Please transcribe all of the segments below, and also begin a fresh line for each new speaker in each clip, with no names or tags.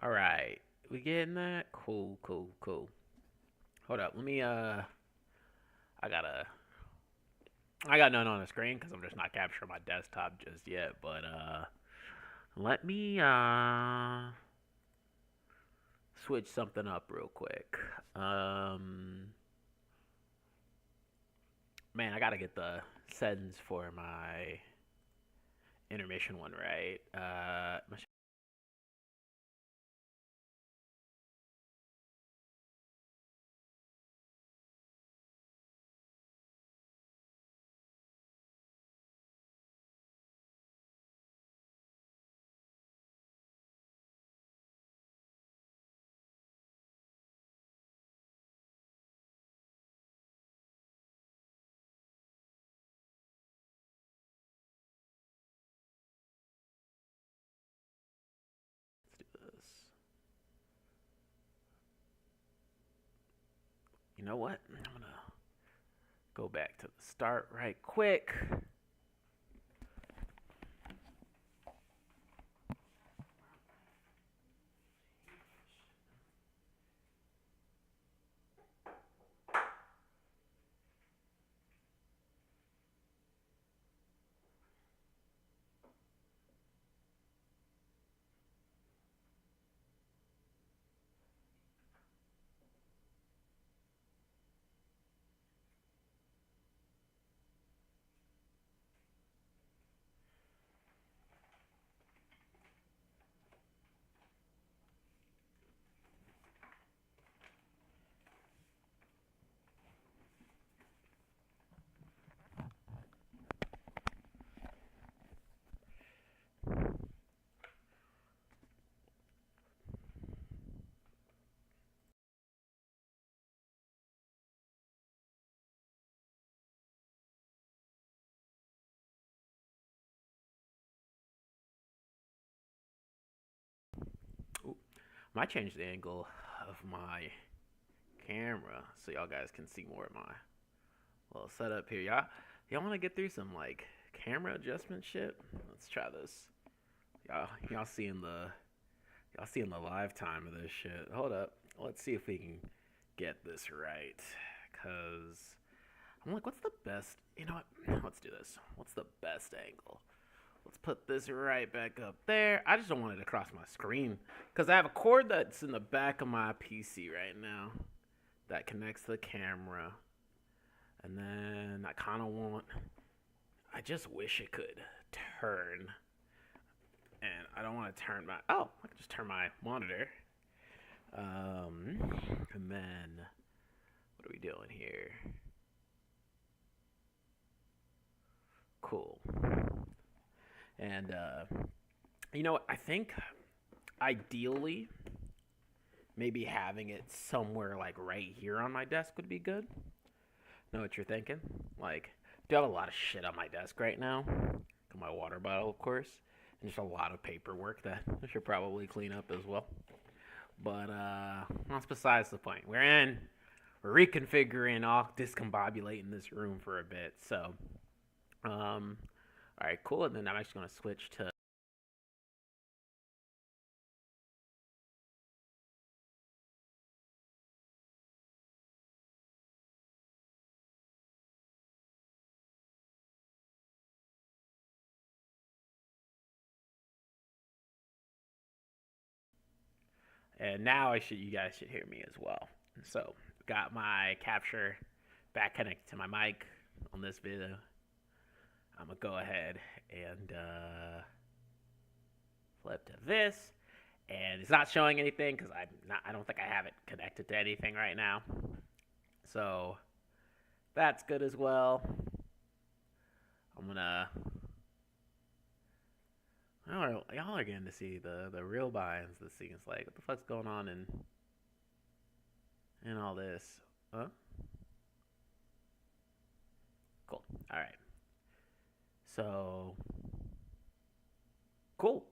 All right. We getting that? Cool, cool, cool. Hold up. Let me I gotta I got none on the screen cuz I'm just not capturing my desktop just yet, but let me switch something up real quick. Um Man, I got to get the settings for my intermission one right. Let's do this. You know what? I'm going to go back to the start right quick. Ooh, might change the angle of my camera so y'all guys can see more of my little setup here. Y'all want to get through some like camera adjustment shit? Let's try this. Y'all seeing the live time of this shit. Hold up. Let's see if we can get this right. Cause I'm like, what's the best? You know what? Let's do this. What's the best angle? Let's put this right back up there. I just don't want it to cross my screen because I have a cord that's in the back of my PC right now that connects to the camera. And then I kind of want. I just wish it could turn. And I don't want to turn my. Oh, I can just turn my monitor. And then what are we doing here? Cool. And you know what? I think ideally, maybe having it somewhere like right here on my desk would be good. Know what you're thinking? Like, do have a lot of shit on my desk right now. My water bottle, of course, and just a lot of paperwork that I should probably clean up as well. But that's besides the point. We're reconfiguring, all discombobulating this room for a bit. So, all right, cool. And then I'm actually gonna switch to. And now you guys should hear me as well. So, got my capture back connected to my mic on this video. I'm gonna go ahead and flip to this, and it's not showing anything because I don't think I have it connected to anything right now. So that's good as well. I'm gonna. Y'all are getting to see the real buy-ins. The scenes like what the fuck's going on in all this? Huh? Cool. All right. So cool.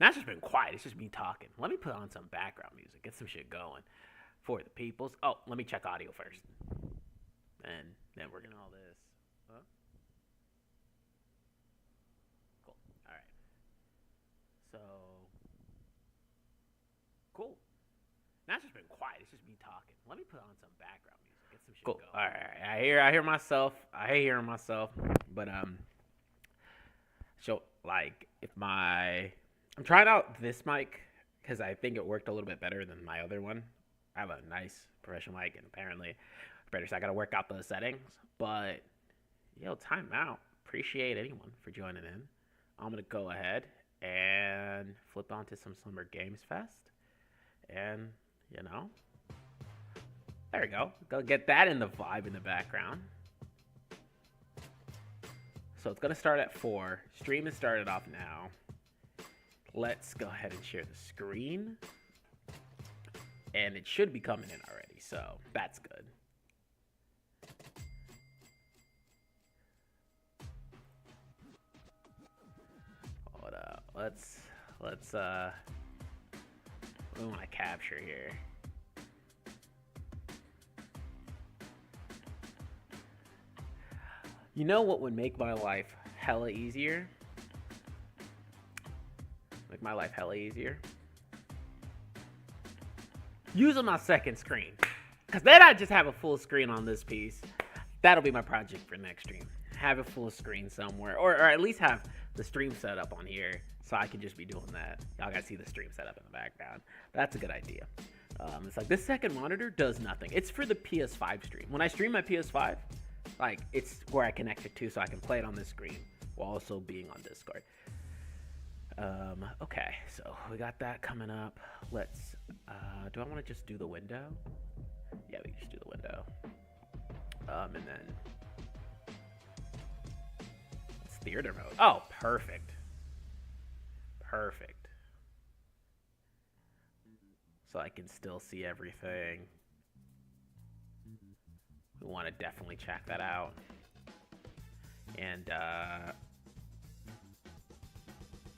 Now it's just been quiet. It's just me talking. Let me put on some background music. Get some shit going for the peoples. Oh, let me check audio first, and then we're gonna all this. Huh? Cool. All right. So it's just been quiet. It's just me talking. Let me put on some background music. Get some shit
Cool.
going.
All right. I hear myself. I hate hearing myself. But so like if my I'm trying out this mic because I think it worked a little bit better than my other one. I have a nice professional mic and apparently better. So I got to work out those settings. But yo, time out. Appreciate anyone for joining in. I'm gonna go ahead and flip onto some Summer Games Fest, and you know, there we go. Go get that in the vibe in the background. So it's gonna start at 4. Stream is started off now. Let's go ahead and share the screen, and it should be coming in already. So that's good. Hold up. Let's we want to capture here. You know what would make my life hella easier? Make my life hella easier? Using my second screen. Because then I just have a full screen on this piece. That'll be my project for next stream. Have a full screen somewhere. Or at least have the stream set up on here. So I can just be doing that. Y'all gotta see the stream set up in the background. That's a good idea. It's like this second monitor does nothing. It's for the PS5 stream. When I stream my PS5, like it's where I connect it to so I can play it on this screen while also being on Discord. Okay, so we got that coming up. Let's, do I want to just do the window? Yeah, we can just do the window. And then it's theater mode. Oh, perfect. Perfect. So I can still see everything. We want to definitely check that out. And,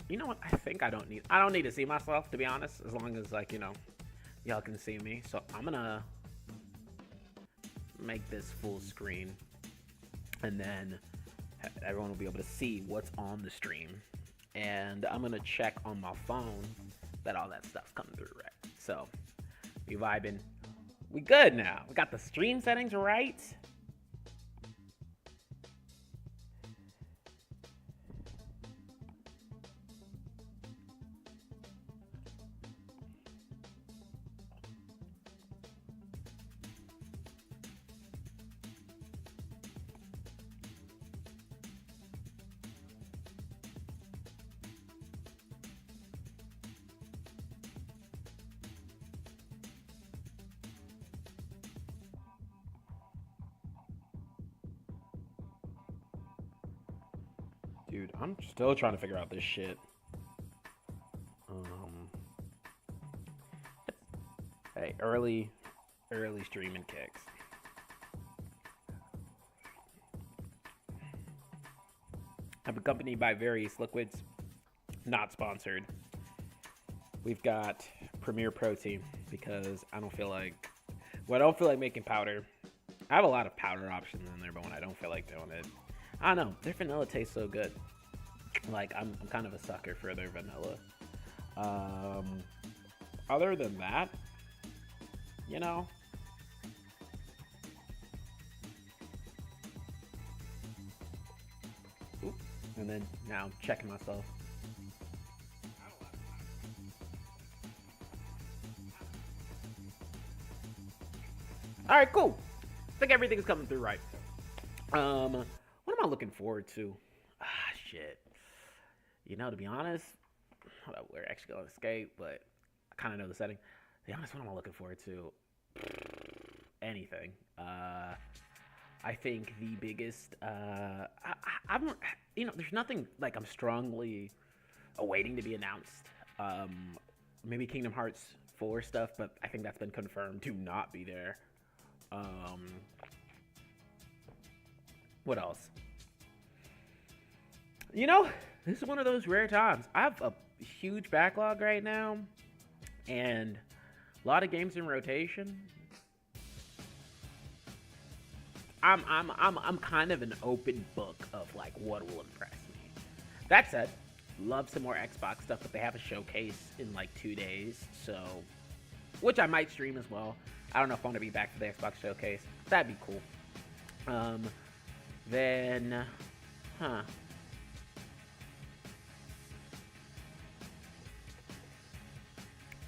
you know what? I think I don't need to see myself, to be honest, as long as, like, you know, y'all can see me. So I'm gonna make this full screen, and then everyone will be able to see what's on the stream. And I'm gonna check on my phone that all that stuff's coming through right. So we vibing. We good now. We got the stream settings right. Dude, I'm still trying to figure out this shit. Hey, early streaming kicks. I'm accompanied by various liquids, not sponsored. We've got Premier Protein because I don't feel like making powder. I have a lot of powder options in there, but when I don't feel like doing it, I don't know. Their vanilla tastes so good. Like, I'm kind of a sucker for their vanilla. Other than that, you know. Oop. And then now I'm checking myself. All right, cool. I think everything's coming through right. What am I looking forward to? Shit. You know, to be honest, hold up, we're actually going to escape, but I kind of know the setting. To be honest, what am I looking forward to? Anything. I think the biggest, I'm, you know, there's nothing like I'm strongly awaiting to be announced. Maybe Kingdom Hearts 4 stuff, but I think that's been confirmed to not be there. What else? You know, this is one of those rare times. I have a huge backlog right now, and a lot of games in rotation. I'm kind of an open book of like what will impress me. That said, love some more Xbox stuff, but they have a showcase in like 2 days, so which I might stream as well. I don't know if I want to be back for the Xbox Showcase. That'd be cool. Then,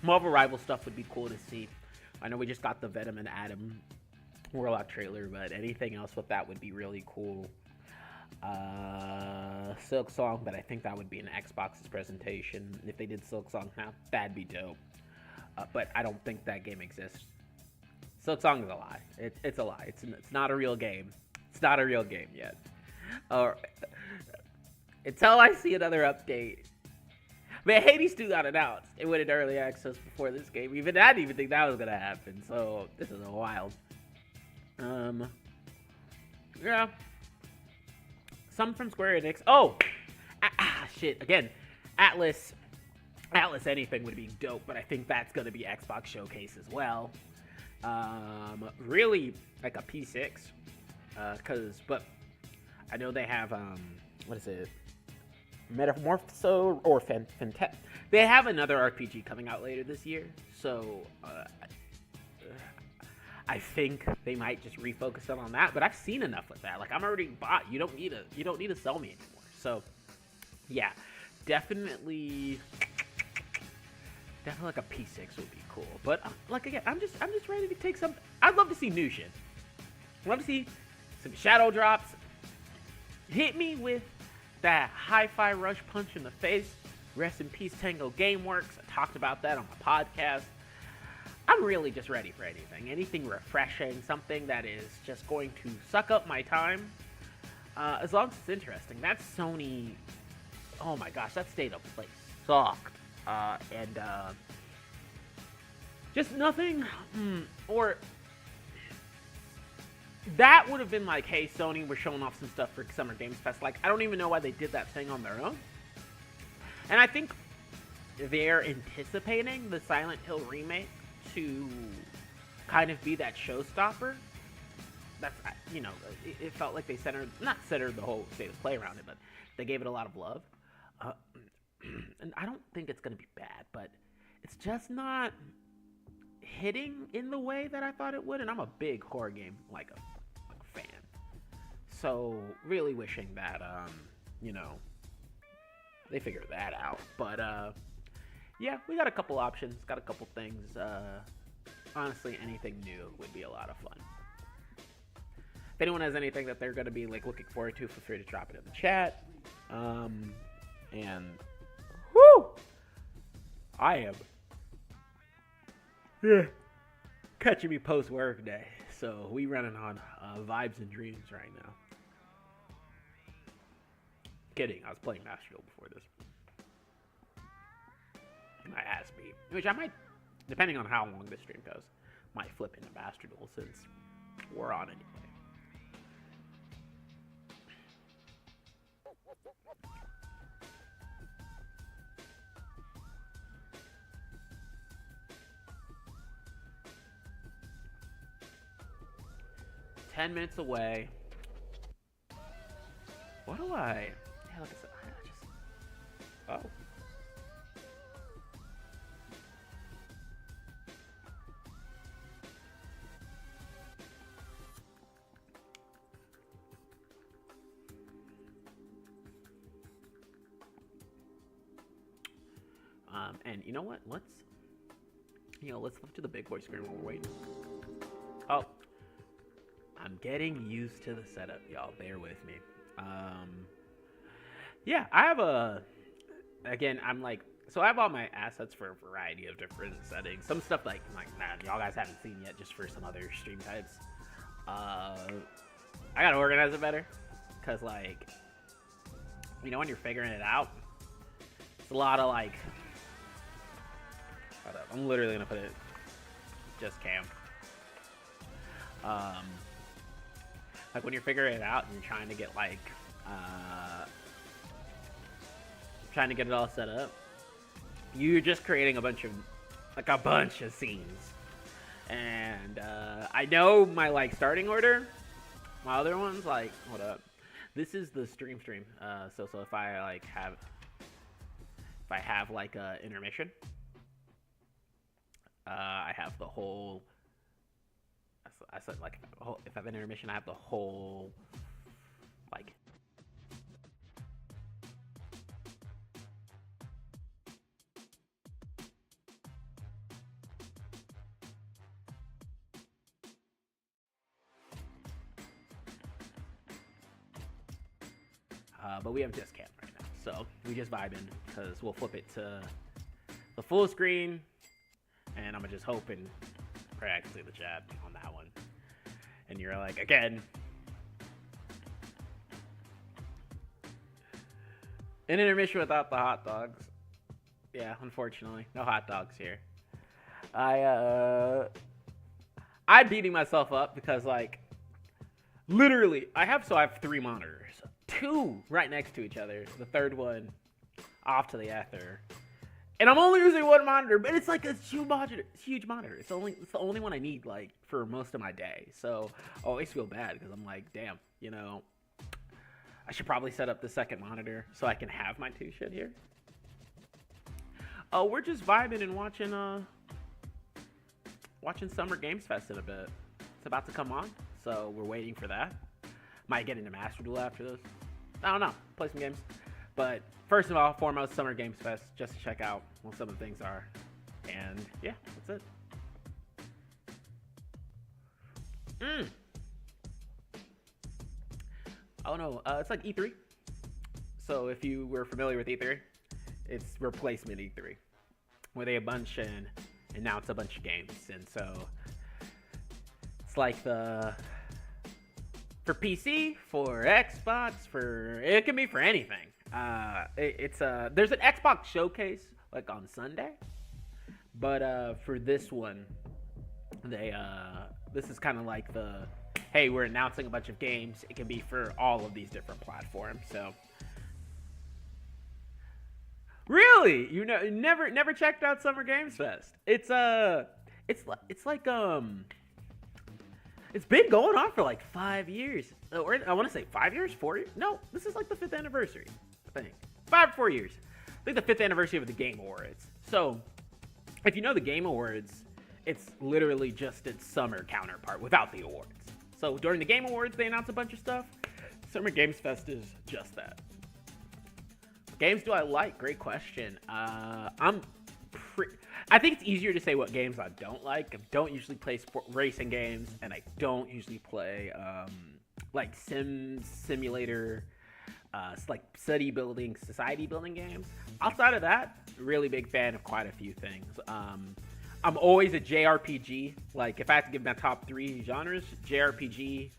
Marvel Rival stuff would be cool to see. I know we just got the Venom and Adam Warlock trailer, but anything else with that would be really cool. Silk Song, but I think that would be an Xbox's presentation. If they did Silk Song now, that'd be dope. But I don't think that game exists. Silk Song is a lie. It's a lie. It's not a real game. It's not a real game yet. Until I see another update. Man, Hades 2 got announced. It went into early access before this game. I didn't even think that was gonna happen. So this is wild. Yeah. Some from Square Enix. Oh, shit. Again, Atlas anything would be dope, but I think that's gonna be Xbox Showcase as well. Really like a P6, but I know they have what is it? Metamorphoso or Fintech. They have another RPG coming out later this year, so I think they might just refocus on that. But I've seen enough with that. Like, I'm already bought. You don't need to sell me anymore. So yeah, definitely like a P6 would be cool. But like again, I'm just ready to take some. I'd love to see new shit. I'd love to see some shadow drops. Hit me with that hi-fi rush punch in the face. Rest in peace, Tango Gameworks. I talked about that on my podcast. I'm really just ready for anything. Anything refreshing, something that is just going to suck up my time. As long as it's interesting. That Sony, oh my gosh, that State of Play sucked. Just nothing, or that would have been like, hey, Sony, we're showing off some stuff for Summer Games Fest. Like, I don't even know why they did that thing on their own. And I think they're anticipating the Silent Hill remake to kind of be that showstopper. That's, it felt like they not centered the whole State of Play around it, but they gave it a lot of love. And I don't think it's going to be bad, but it's just not hitting in the way that I thought it would. And I'm a big horror game like a fan, so really wishing that they figure that out. But yeah, we got a couple options, got a couple things. Honestly, anything new would be a lot of fun. If anyone has anything that they're going to be like looking forward to, feel free to drop it in the chat. And whoo, I am catching me post work day, so we running on vibes and dreams right now. Kidding, I was playing Master Duel before this. My ass beat, which I might, depending on how long this stream goes, might flip into Master Duel since we're on anyway. $10 away. What do I? Yeah, look at that. Oh. And you know what? Let's flip to the big boy screen while we're waiting. Oh. I'm getting used to the setup, y'all. Bear with me. Yeah, I have so I have all my assets for a variety of different settings. Some stuff like man, y'all guys haven't seen yet, just for some other stream types. I gotta organize it better, cause when you're figuring it out, it's a lot of like. Hold up, I'm literally gonna put it just cam. Like when you're figuring it out and you're trying to get trying to get it all set up, you're just creating a bunch of scenes. And I know my starting order. My other ones hold up. This is the stream. So if I have a intermission, I have the whole. I said like if I have an intermission, I have the whole like. But we have Discam right now, so we just vibing because we'll flip it to the full screen, and I'm just hoping pray I can see the chat on that one. And you're like, again, an intermission without the hot dogs. Yeah, unfortunately, no hot dogs here. I'm beating myself up because like literally I have 3 monitors, 2 right next to each other, the third one off to the ether. And I'm only using 1 monitor, but it's like a huge monitor. It's the only one I need like for most of my day. So I always feel bad because I'm like, damn, I should probably set up the second monitor so I can have my 2 shit here. Oh, we're just vibing and watching Summer Games Fest in a bit. It's about to come on, so we're waiting for that. Might get into Master Duel after this. I don't know. Play some games. But first of all, foremost, Summer Games Fest, just to check out what some of the things are. And yeah, that's it. Oh no, it's like E3. So if you were familiar with E3, it's replacement E3, where they announce a bunch of games. And so it's like for PC, for Xbox, it can be for anything. There's an Xbox showcase like on Sunday, but for this one, this is kind of like hey, we're announcing a bunch of games. It can be for all of these different platforms. So really, never checked out Summer Games Fest. It's like it's been going on for like 5 years. Or I want to say 5 years, 4 years. No, this is like the 5th anniversary. I think 4 years. I think the 5th anniversary of the Game Awards. So, if you know the Game Awards, it's literally just its summer counterpart without the awards. So during the Game Awards, they announce a bunch of stuff. Summer Games Fest is just that. What games do I like? Great question. I think it's easier to say what games I don't like. I don't usually play racing games, and I don't usually play like simulator, like society building games. Outside of that, really big fan of quite a few things. I'm always a JRPG. Like if I have to give my top 3 genres, JRPG,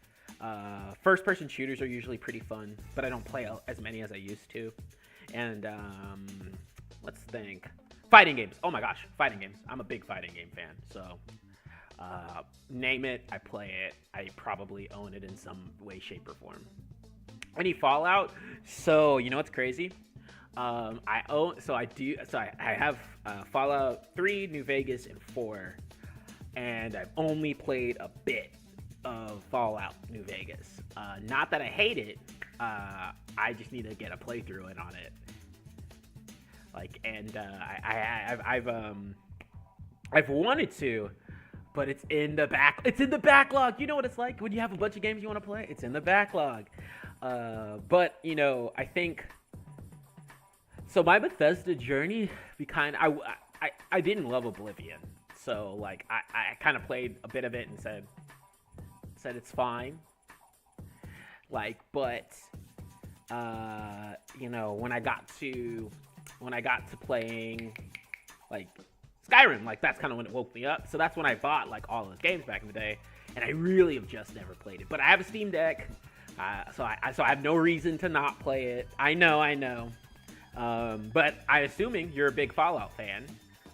first-person shooters are usually pretty fun, but I don't play as many as I used to. And let's think. Fighting games. Oh my gosh, fighting games. I'm a big fighting game fan. So name it, I play it. I probably own it in some way, shape, or form. Any Fallout? So you know what's crazy? I have Fallout 3, New Vegas, and 4, and I've only played a bit of Fallout New Vegas. Not that I hate it. I just need to get a playthrough in on it. Like, and I've wanted to, but it's in the backlog. You know what it's like when you have a bunch of games you want to play. It's in the backlog. But I think. So my Bethesda journey, I didn't love Oblivion. So like I kind of played a bit of it and said it's fine. Like, but when I got to playing like Skyrim, like that's kind of when it woke me up. So that's when I bought like all those games back in the day, and I really have just never played it. But I have a Steam Deck, so I have no reason to not play it. I know. But I'm assuming you're a big Fallout fan.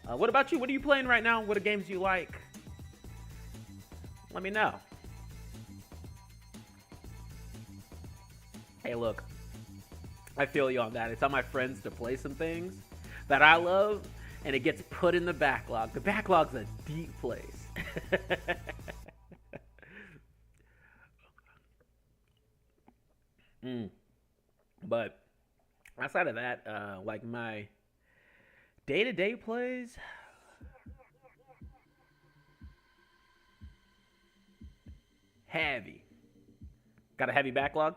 What about you? What are you playing right now? What are games you like? Let me know. Hey, look. I feel you on that. I tell my friends to play some things that I love, and it gets put in the backlog. The backlog's a deep place. But outside of that, like my day-to-day plays, Heavy. Got a heavy backlog?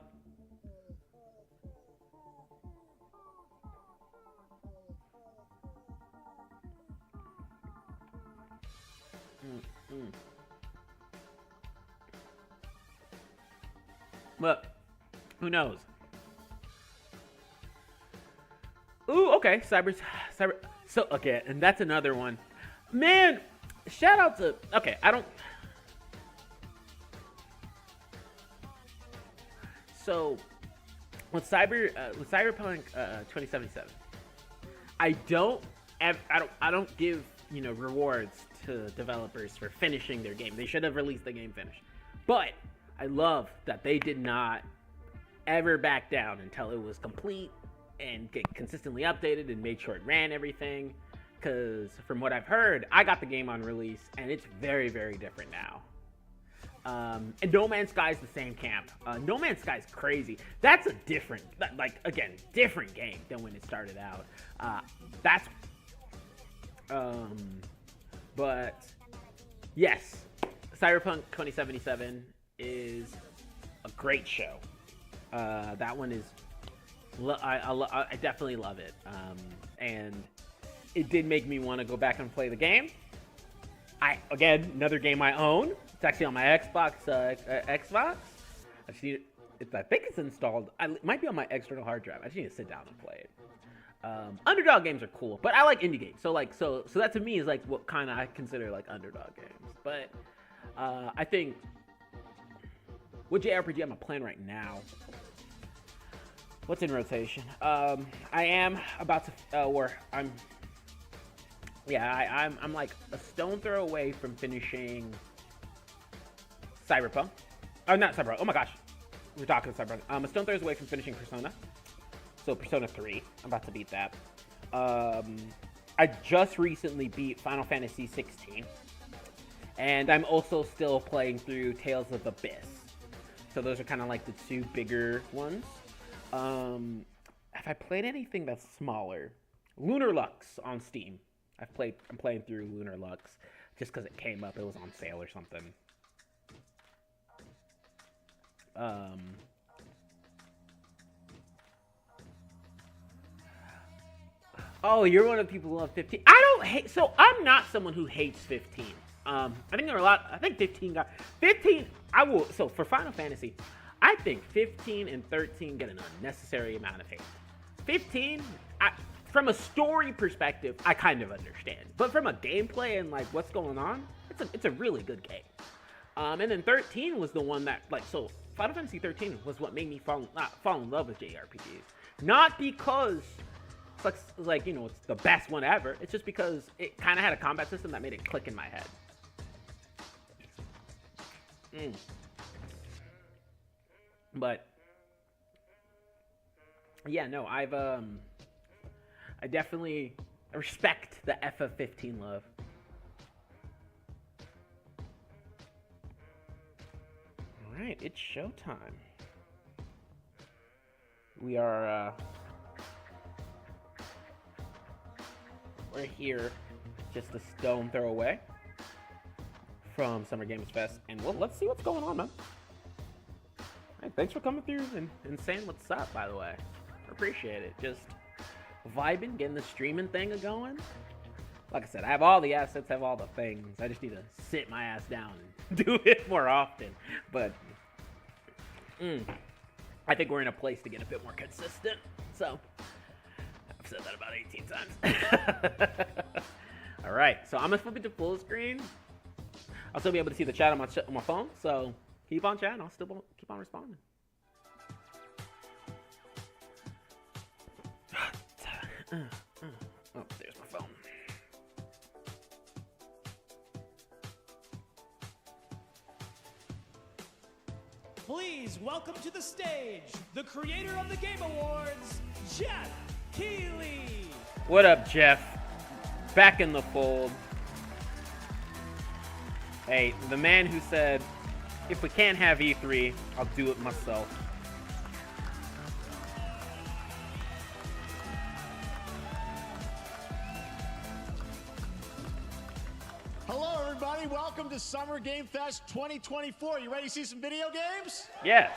But who knows? Ooh, okay. Cyber. So okay, and that's another one. Man, shout out to. Okay, I don't. So with Cyberpunk 2077, I don't give rewards to developers for finishing their game. They should have released the game finished. But I love that they did not ever back down until it was complete and get consistently updated and made sure it ran everything. Because from what I've heard, I got the game on release and it's very, very different now. And No Man's Sky is the same camp. No Man's Sky is crazy. That's a different, different game than when it started out. But yes, Cyberpunk 2077 is a great show. That one is, I definitely love it. And it did make me want to go back and play the game. Again, another game I own. It's actually on my Xbox. I think it's installed. It might be on my external hard drive. I just need to sit down and play it. Underdog games are cool, but I like indie games. So that to me is like what kind of I consider like underdog games. But I think what JRPG I'm playing right now. What's in rotation? I am about to I'm like a stone throw away from finishing Cyberpunk. Oh, not Cyberpunk. Oh my gosh, we're talking Cyberpunk. I'm a stone throw away from finishing Persona. So Persona 3, I'm about to beat that. I just recently beat Final Fantasy 16, and I'm also still playing through Tales of Abyss. So those are kind of like the two bigger ones. Have I played anything that's smaller? Lunar Lux on Steam. I'm playing through Lunar Lux just because it came up. It was on sale or something. Oh, you're one of the people who love 15. I'm not someone who hates 15. I think there are a lot. I think 15 got 15. So for Final Fantasy, I think 15 and 13 get an unnecessary amount of hate. 15, from a story perspective, I kind of understand, but from a gameplay and like what's going on, it's a really good game. And then 13 was the one that Final Fantasy 13 was what made me fall in love with JRPGs. Not because it's the best one ever. It's just because it kind of had a combat system that made it click in my head. But yeah, no, I definitely respect the FF15 love. All right, it's showtime. We are we're here just a stone throw away from Summer Games Fest, and let's see what's going on, man. Hey, thanks for coming through and saying what's up, by the way. I appreciate it. Just vibing, getting the streaming thing going. Like I said, I have all the assets, have all the things. I just need to sit my ass down and do it more often. But I think we're in a place to get a bit more consistent. So I've said that about 18 times. All right, so I'm gonna flip it to full screen. I'll still be able to see the chat on my phone. So keep on chatting. I'll still keep on responding. Oh, there's my phone.
Please welcome to the stage the creator of the Game Awards, Jeff Keighley.
What up, Jeff? Back in the fold. Hey, the man who said, if we can't have E3, I'll do it myself.
Hello, everybody. Welcome to Summer Game Fest 2024. You ready to see some video games?
Yes,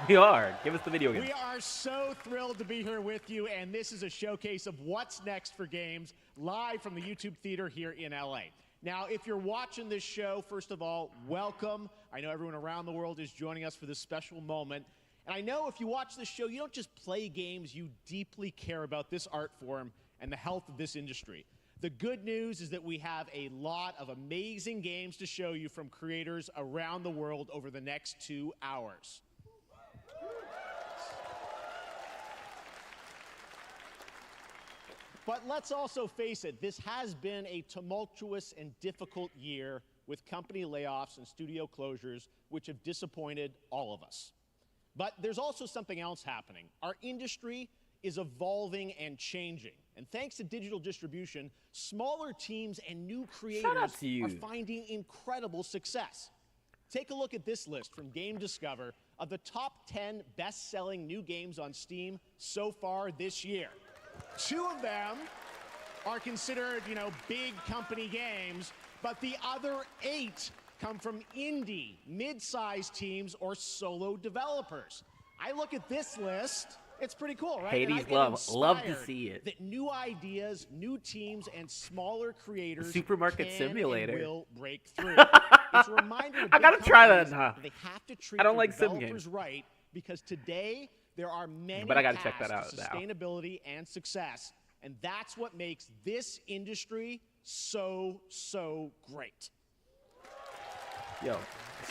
we are. Give us the video game.
We are so thrilled to be here with you, and this is a showcase of what's next for games live from the YouTube Theater here in LA. Now, if you're watching this show, first of all, welcome. I know everyone around the world is joining us for this special moment. And I know if you watch this show, you don't just play games, you deeply care about this art form and the health of this industry. The good news is that we have a lot of amazing games to show you from creators around the world over the next 2 hours. But let's also face it, this has been a tumultuous and difficult year with company layoffs and studio closures, which have disappointed all of us. But there's also something else happening. Our industry is evolving and changing. And thanks to digital distribution, smaller teams and new creators are finding incredible success. Take a look at this list from Game Discover of the top 10 best-selling new games on Steam so far this year. 2 of them are considered, big company games, but the other 8 come from indie, mid-sized teams, or solo developers. I look at this list, it's pretty cool, right?
Hades love to see it.
That new ideas, new teams, and smaller creators
Supermarket
can
Simulator
and will break through. It's a reminder to
I gotta
big
try that
companies
now.
They have to treat
I don't
their
like sim
developers
games.
right, because today there are many
But I gotta
paths
check that out
to
now.
sustainability and success, and that's what makes this industry so great.
Yo,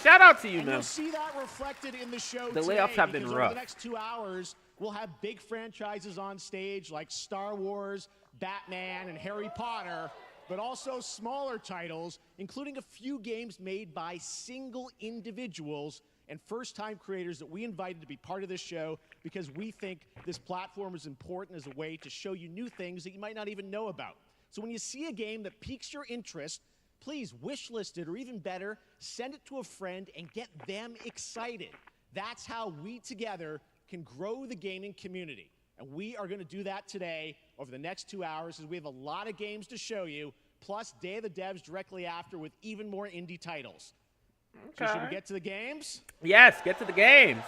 shout out to you,
And
man.
you'll see that reflected in the show
The
today,
layoffs have been
because
rough.
Over the next 2 hours, we'll have big franchises on stage like Star Wars, Batman, and Harry Potter, but also smaller titles, including a few games made by single individuals and first-time creators that we invited to be part of this show because we think this platform is important as a way to show you new things that you might not even know about. So when you see a game that piques your interest, please wishlist it, or even better, send it to a friend and get them excited. That's how we together can grow the gaming community. And we are going to do that today over the next 2 hours, as we have a lot of games to show you, plus Day of the Devs directly after with even more indie titles.
Okay.
So should we get to the games?
Yes, get to the games.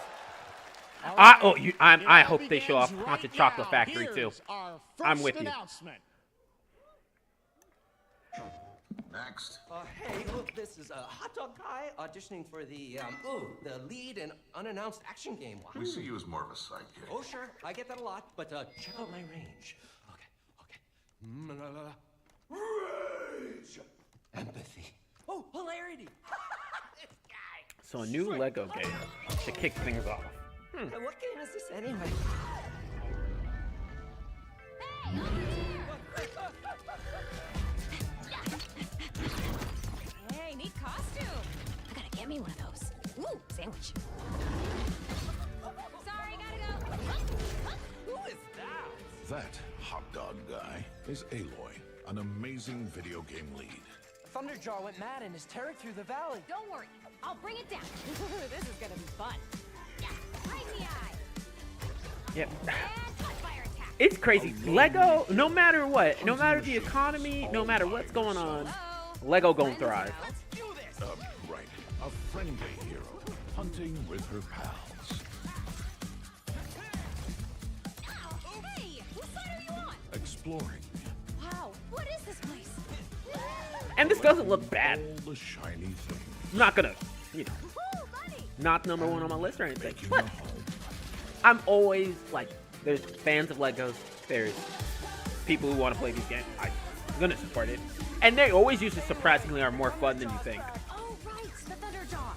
Right.
I hope they show off
Right
Haunted Chocolate
now.
Factory too.
Here's our
I'm
first
with you.
announcement.
Next.
Hey, look, this is Hot Dog Guy auditioning for the lead and unannounced action game. Wow.
We see you as more of a sidekick.
Oh, sure, I get that a lot, but check out my range. Okay. Rage. Empathy. Oh, hilarity. This guy.
So a new Lego game to kick things off.
What game is this anyway?
Hey, neat costume. I gotta get me one of those. Ooh, sandwich. Sorry, gotta go.
Who is that?
That hot dog guy is Aloy, an amazing video game lead.
Thunderjaw went mad and is tearing through the valley.
Don't worry, I'll bring it down. This is gonna be fun. Yeah, right in the eye.
Yep.
And touch fire attack.
It's crazy. Lego, no matter what, no matter the economy, no matter what's going on,
Hello.
Lego gonna thrive.
Let's do this.
Right. A friendly hero hunting with her pals.
Hey, whose side are you on?
Exploring
Wow, what is this place?
And this doesn't look bad.
all the shiny things.
I'm not gonna,
Woo, buddy.
not number one on my list or anything.
Making
But
a home.
I'm always like, there's fans of Legos. There's people who want to play these games. I'm gonna support it. And they always usually surprisingly are more fun than you think.
Oh, right, the Thunderjaw.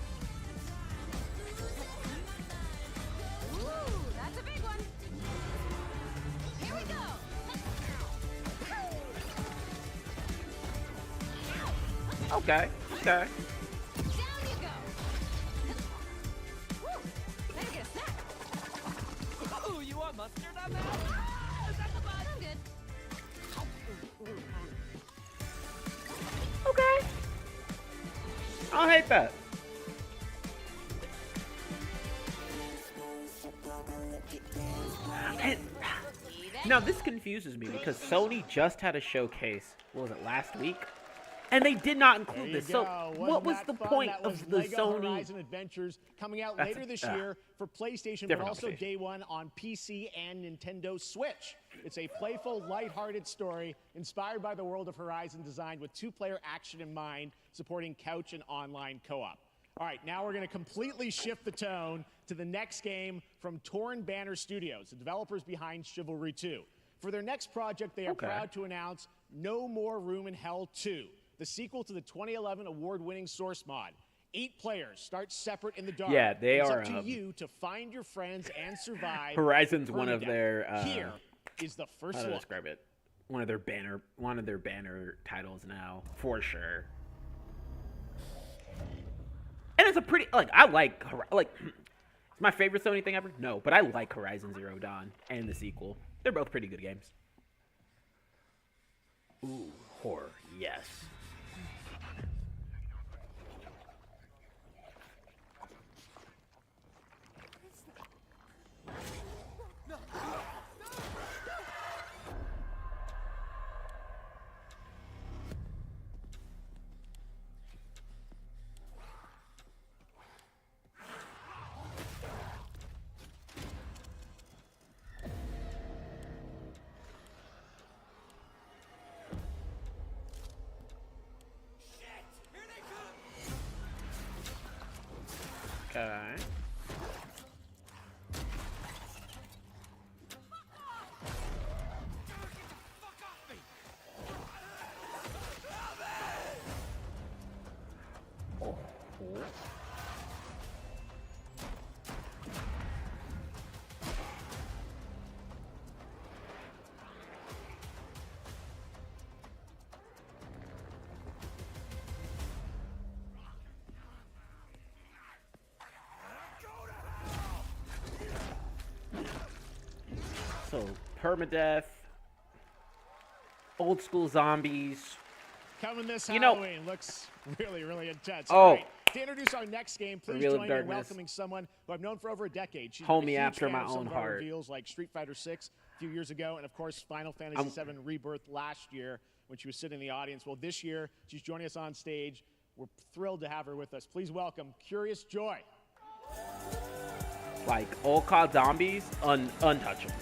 Ooh, that's a big one. Here we go.
Okay, okay.
Down you go. Woo, better get a snack.
Oh, you want mustard on that?
Is that the bug? I'm good.
Okay. I don't hate that. And, now this confuses me because Sony just had a showcase. What was it, last week? And they did not
There
include
you
this.
go.
So what was
Wasn't
the
that fun?
point
That was
of the
Lego
Sony?
Horizon Adventures coming out
That's
later
a-
this year for PlayStation, but
different
also
conversation.
day one on PC and Nintendo Switch. It's a playful, lighthearted story inspired by the world of Horizon, designed with two-player action in mind, supporting couch and online co-op. All right, now we're going to completely shift the tone to the next game from Torn Banner Studios, the developers behind Chivalry 2. For their next project, they are proud to announce No More Room in Hell 2, the sequel to the 2011 award-winning Source mod. 8 players start separate in the dark.
Yeah, they
it's
are,
up to you to find your friends and survive.
Horizon's one of
permadeath.
their.
Here is the first
How to
look.
describe it? One of their banner titles now, for sure. And it's a pretty I like it's my favorite Sony thing ever. No, but I like Horizon Zero Dawn and the sequel. They're both pretty good games. Ooh, horror, yes. Okay. So, permadeath, old school zombies.
Coming this
You know-
Halloween. Looks really, really intense.
Oh.
All right. To introduce our next game, please
Reveal of
join me in
Darkness.
welcoming someone who I've known for over a decade. She's been a
Homie
huge
after
fan
my
of some
own
of our
heart.
reveals like Street Fighter 6 a few years ago, and of course Final Fantasy 7 Rebirth last year when she was sitting in the audience. Well, this year she's joining us on stage. We're thrilled to have her with us. Please welcome Curious Joy.
Like old COD zombies, untouchable.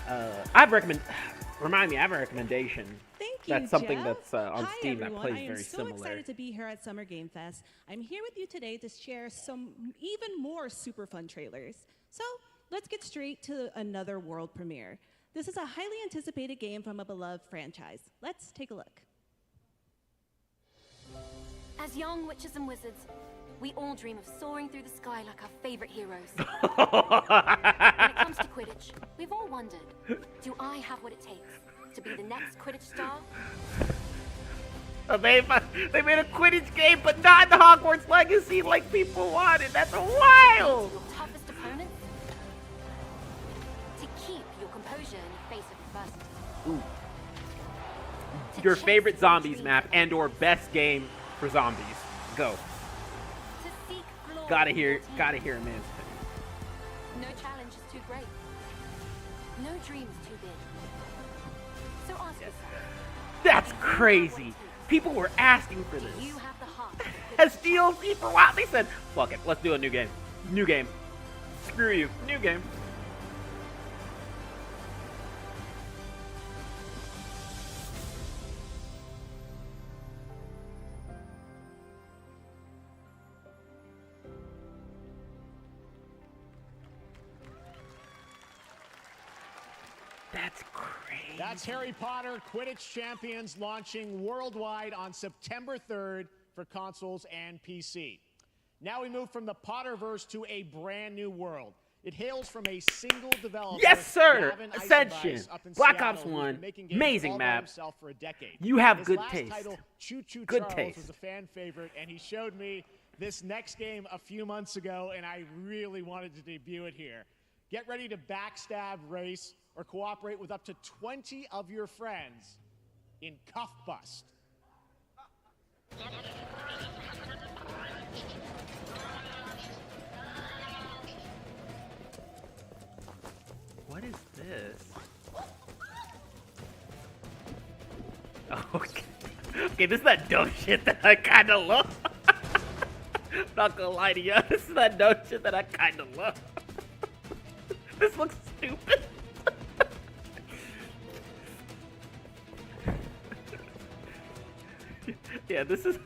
I have I have a recommendation.
Thank you,
That's something
Jeff.
that's on
Hi,
Steam that
everyone.
plays
I am
very
so
similar.
excited to be here at Summer Game Fest. I'm here with you today to share some even more super fun trailers. So let's get straight to another world premiere. This is a highly anticipated game from a beloved franchise. Let's take a look.
As young witches and wizards, we all dream of soaring through the sky like our favorite heroes. When it comes to Quidditch, we've all wondered, do I have what it takes to be the next Quidditch star?
They made a Quidditch game, but not the Hogwarts Legacy like people wanted. That's wild.
Your toughest opponents? To keep your composure in the face of adversity. To
Your
chase
favorite
your
zombies
dreams.
map and/or best game for zombies. Go.
To seek glory
Gotta
in
hear
your team.
him in.
No challenge is too great. No dream is too big. So ask yourself,
That's crazy. People were asking for
do
this.
you have the heart?
As DLC for what? They said, fuck it, let's do a new game. New game. Screw you. New game. That's crazy.
That's Harry Potter Quidditch Champions launching worldwide on September 3rd for consoles and PC. Now we move from the Potterverse to a brand new world. It hails from a single developer.
Yes, sir.
Gavin
Ascension.
Eisenbeis up in
Black
Seattle,
Ops
who's
1.
been making games
Amazing
all by
map.
himself for a decade.
You have
His
good
last
taste.
title, Choo Choo
Good
Charles,
taste.
was a fan favorite, and he showed me this next game a few months ago, and I really wanted to debut it here. Get ready to backstab, race, or cooperate with up to 20 of your friends in Cuff Bust.
What is this? Okay. Okay, this is that dumb shit that I kind of love. Not gonna lie to you, this is that dumb shit that I kind of love. This looks stupid. Yeah, this is...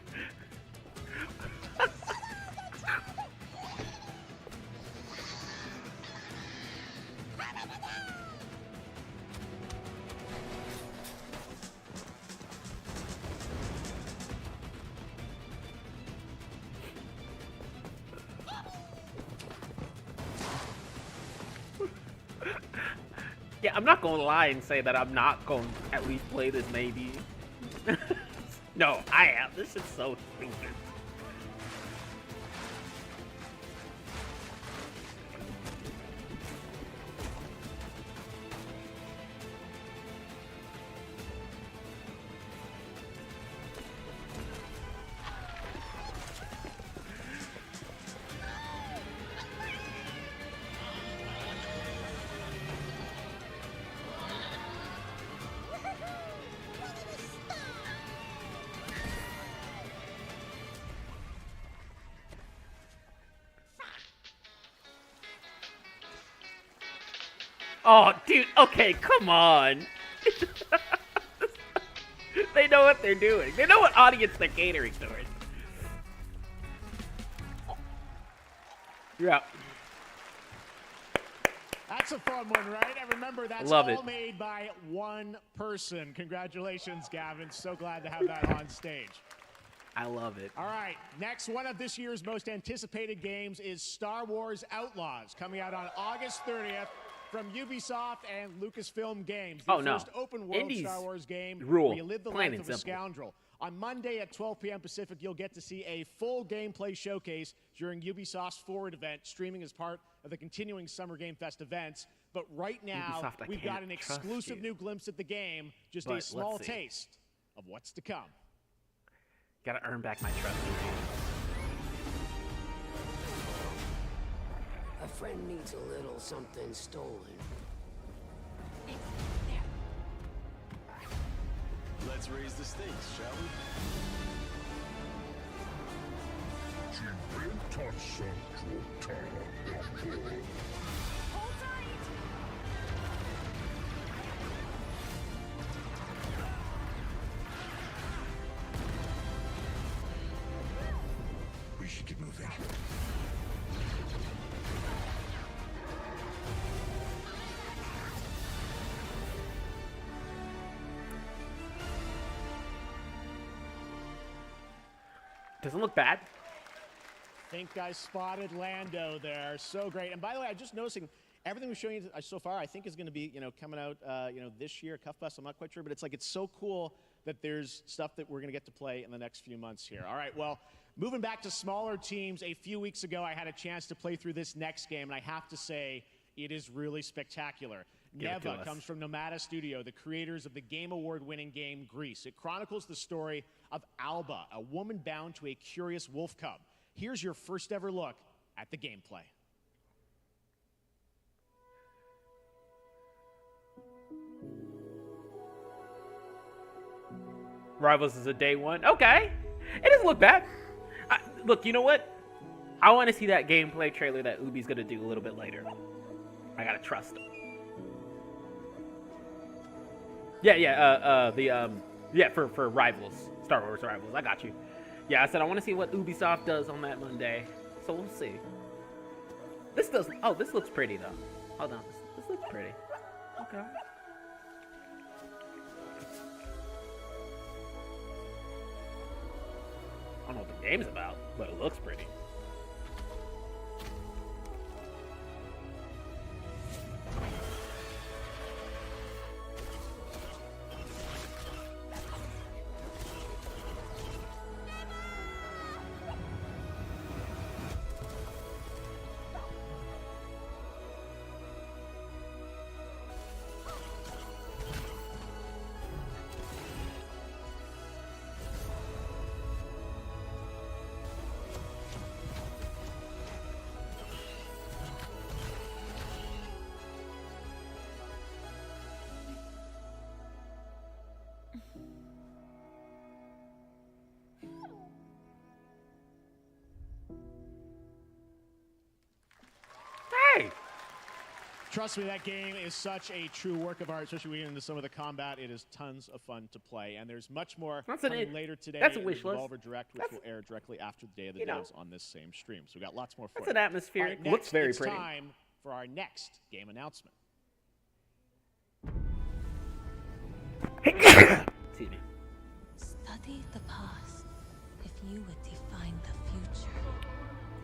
Yeah, I'm not gonna lie and say that I'm not gonna at least play this maybe. No, I am. This is so stupid. Oh, dude, okay, come on. They know what they're doing. They know what audience they're catering towards. Yeah.
That's a fun one, right? And remember, that's
Love
all
it.
made by one person. Congratulations, Gavin. So glad to have that on stage.
I love it.
All right, next, one of this year's most anticipated games is Star Wars Outlaws, coming out on August 30th from Ubisoft and Lucasfilm Games. The first open-world
Indies
Star Wars game
rule.
where you live the
Plain
life
and
of a
simple.
scoundrel. On Monday at 12 p.m. Pacific, you'll get to see a full gameplay showcase during Ubisoft's Forward event, streaming as part of the continuing Summer Game Fest events. But right now,
Ubisoft, I
we've got
can't
an
trust
exclusive
you.
new glimpse at the game, just
But
a
let's
small
see.
taste of what's to come.
Gotta earn back my trust.
A friend needs a little something stolen.
Let's raise the stakes, shall we?
We should get moving.
Doesn't look bad.
Think I spotted Lando there. So great. And by the way, I'm just noticing everything we're showing you so far, I think is going to be, coming out, this year, Cuff Fest. I'm not quite sure, but it's so cool that there's stuff that we're going to get to play in the next few months here. All right, well, moving back to smaller teams, a few weeks ago, I had a chance to play through this next game, and I have to say, it is really spectacular.
Give it to
Neva
us.
comes from Nomada Studio, the creators of the Game Award-winning game Grease. It chronicles the story of Alba, a woman bound to a curious wolf cub. Here's your first ever look at the gameplay.
Rivals is a day one. Okay. It doesn't look bad. Look, you know what? I want to see that gameplay trailer that Ubi's going to do a little bit later. I got to trust him. For Rivals. Star Wars Rivals. I got you. Yeah, I said I want to see what Ubisoft does on that Monday. So we'll see. This looks pretty though. Hold on. This looks pretty. Okay. I don't know what the game's about, but it looks pretty.
Trust me, that game is such a true work of art, especially when we get into some of the combat. It is tons of fun to play, and there's much more coming later today.
That's a
in
wish
the
list.
Devolver Direct, which will air directly after the Day of the Devs on this same stream. So we got lots more for
That's
you.
an atmosphere.
Right,
Looks very
it's
pretty.
time for our next game announcement.
Excuse me.
Study the past if you would define the future.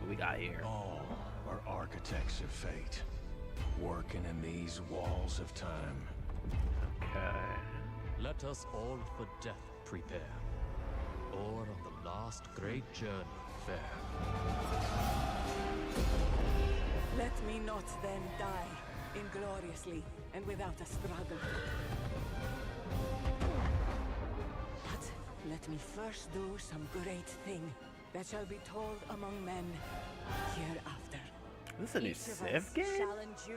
What we got here?
All are architects of fate, working in these walls of time.
Okay.
Let us all for death prepare, or on the last great journey fare.
Let me not then die ingloriously and without a struggle. But let me first do some great thing that shall be told among men hereafter.
This is a new Civ game?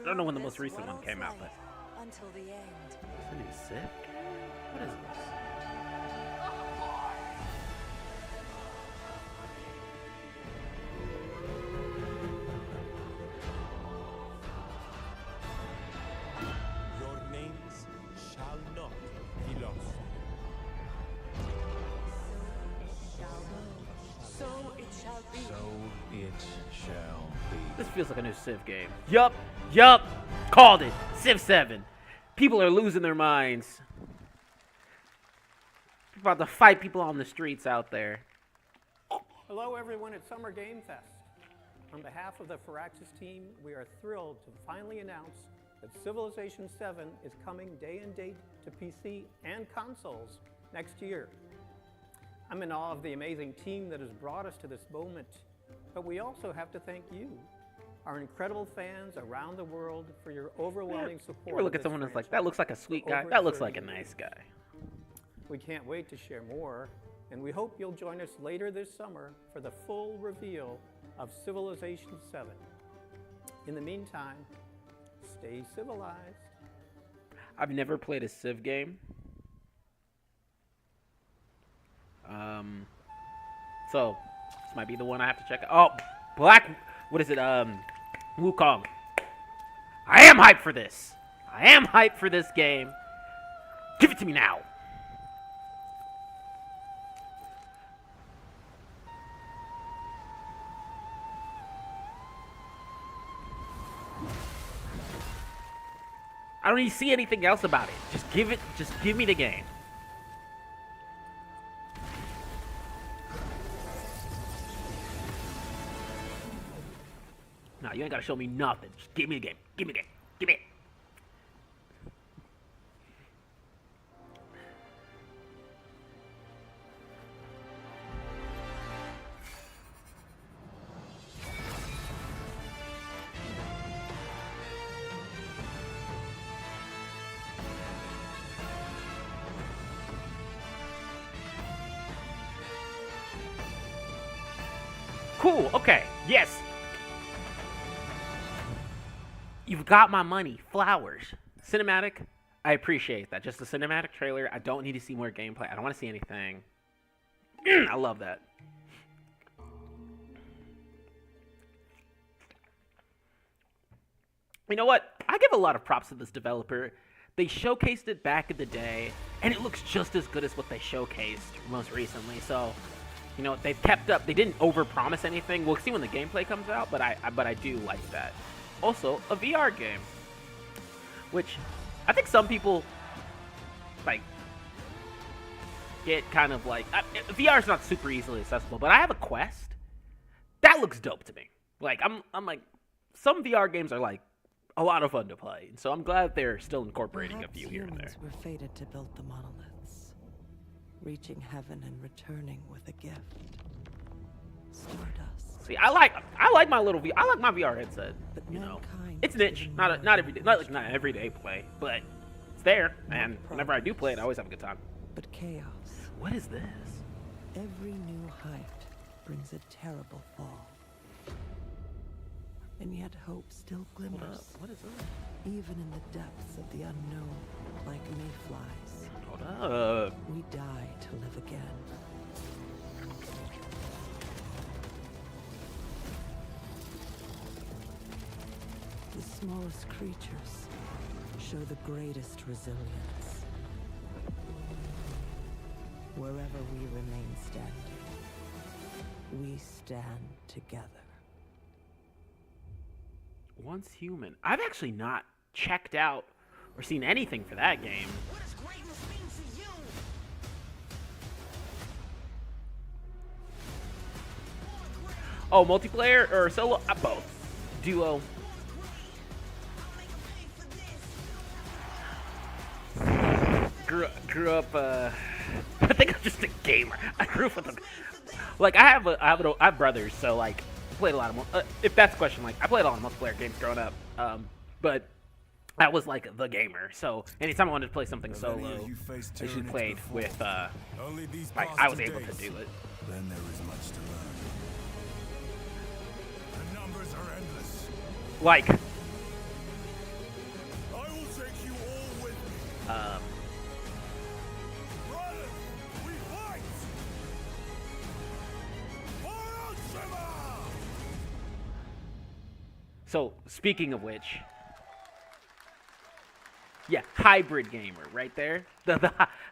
I don't know when the most recent one came out, but
until the end.
it's a new Civ game? What is this?
Your names shall not be lost.
So it shall be.
So it shall be.
This feels like a new Civ game. Yup. Called it. Civ 7. People are losing their minds. We're about to fight people on the streets out there.
Hello, everyone at Summer Game Fest. On behalf of the Firaxis team, we are thrilled to finally announce that Civilization 7 is coming day and date to PC and consoles next year. I'm in awe of the amazing team that has brought us to this moment, but we also have to thank you, our incredible fans around the world, for your overwhelming support.
You ever look at someone that's like, that looks like a sweet guy? That looks like a nice guy.
We can't wait to share more, and we hope you'll join us later this summer for the full reveal of Civilization 7. In the meantime, stay civilized.
I've never played a Civ game. So this might be the one I have to check out. Oh, what is it? Wukong. I am hyped for this. I am hyped for this game. Give it to me now. I don't even see anything else about it. Just give me the game. No, you ain't gotta show me nothing. Just give me the game. Give me the game. Give me it. Cool. Okay. Yes. You've got my money. Flowers. Cinematic. I appreciate that. Just a cinematic trailer. I don't need to see more gameplay. I don't want to see anything. I love that. You know what? I give a lot of props to this developer. They showcased it back in the day, and it looks just as good as what they showcased most recently. So, you know, they've kept up. They didn't overpromise anything. We'll see when the gameplay comes out, but I do like that. Also, a VR game, which I think some people like get kind of like VR is not super easily accessible, but I have a Quest that looks dope to me. Like I'm like, some VR games are like a lot of fun to play, and so I'm glad they're still incorporating a few here and there.
We're fated to build the monoliths, reaching heaven and returning with a gift. Stardust.
See, I like my little I like my VR headset. But you know, it's niche, not everyday play, but it's there, and whenever I do play it, I always have a good time.
But chaos.
What is this?
Every new height brings a terrible fall. And yet hope still glimmers.
What is this?
Even in the depths of the unknown, like mayflies.
Hold up.
We die to live again. This smallest creatures show the greatest resilience. Wherever we remain standing, we stand together.
Once Human. I've actually not checked out or seen anything for that game.
What does greatness mean to you?
Oh, multiplayer or solo? Both. Duo. Grew up. I think I'm just a gamer. I grew up with like I have brothers, so like played a lot of. If that's the question, like I played a lot of multiplayer games growing up. But I was like the gamer, so anytime I wanted to play something solo, I usually played with. Like I was able to do it.
Then there is much to learn. The numbers are endless.
Like.
I will take you all with me. Brothers, we fight! For Ultima!
So speaking of which, yeah, hybrid gamer right there. The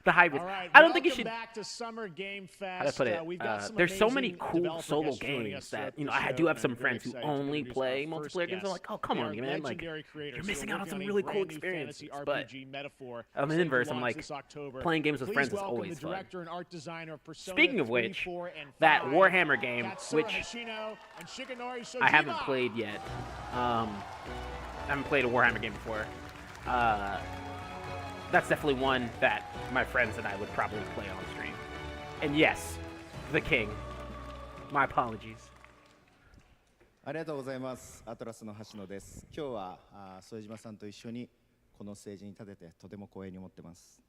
hybrid.
All right,
I don't think you should.
Back to Summer Game Fest.
How do I put it?
We've got some
there's so many
amazing
cool
developer
solo
guests joining
games
us
that
throughout
I
the
do
show,
have some
and I'm very
friends who
excited to
only
introduce
play
our first
multiplayer games. I'm
guest.
like, oh come
They
on,
are
man! Like
legendary creators
you're
who
missing
are
out on
working
some
a
really cool
brand new
experiences.
fantasy
But
RPG Metaphor,
on the
set to
inverse, I'm
launch
like
this October.
playing games with
Please
friends is
welcome
always
the
fun.
director and art designer of Persona
Speaking of
3,
which,
4, and
that
5,
Warhammer game,
Katsura
which
Hoshino and Shigenori Shojima.
I haven't played yet. I haven't played a Warhammer game before. That's definitely one that my friends and I would probably play on stream. And yes, the king. My apologies.
ありがとうございます。アトラスの橋野です。今日は副島さんと一緒にこのステージに立ててとても光栄に思ってます。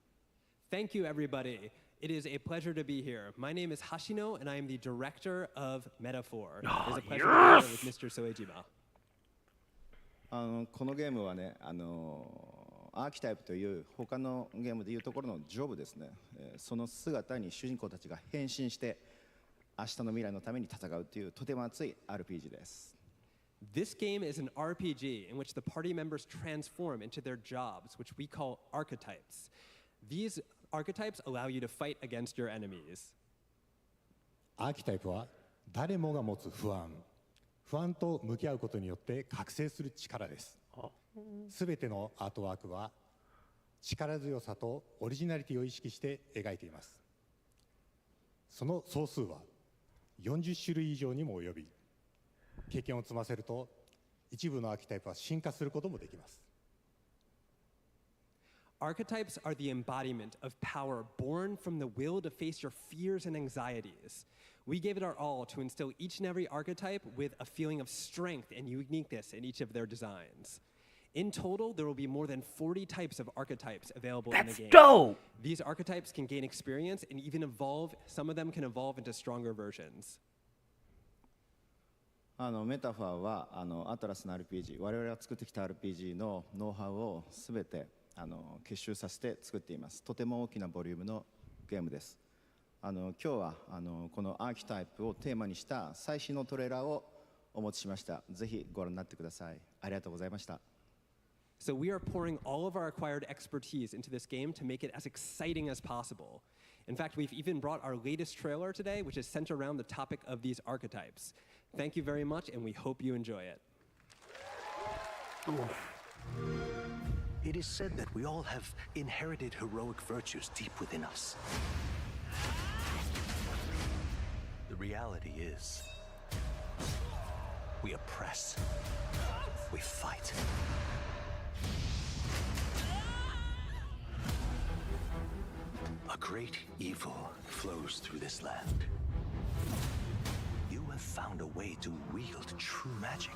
Thank you, everybody. It is a pleasure to be here. My name is Hashino, and I am the director of Metaphor. It is a pleasure to be here with Mr. Soejima.
このゲームはね、アーキタイプという他のゲームでいうところのジョブですね。その姿に主人公たちが変身して明日の未来のために戦うというとても熱い RPG です。
This game is an RPG in which the party members transform into their jobs, which we call archetypes. These archetypes allow you to fight against your enemies.
アーキタイプは誰もが持つ不安と向き合うことによって覚醒する力です。すべてのアートワークは力強さとオリジナリティを意識して描いています。その総数は40種類以上にも及び、経験を積ませると一部のアーキタイプは進化することもできます。
Archetypes are the embodiment of power born from the will to face your fears and anxieties. We gave it our all to instill each and every archetype with a feeling of strength and uniqueness in each of their designs. In total, there will be more than 40 types of archetypes available in the game.
That's dope!
These archetypes can gain experience and even evolve. Some of them can evolve into stronger versions.
メタファーはアトラスの RPG、我々が作ってきた RPG のノウハウをすべて結集させて作っています。とても大きなボリュームのゲームです。今日はこのアーキタイプをテーマにした最新のトレーラーをお持ちしました。ぜひご覧になってください。ありがとうございました。
So we are pouring all of our acquired expertise into this game to make it as exciting as possible. In fact, we've even brought our latest trailer today, which is centered around the topic of these archetypes. Thank you very much, and we hope you enjoy it.
It is said that we all have inherited heroic virtues deep within us. The reality is, we oppress, we fight. A great evil flows through this land. You have found a way to wield true magic.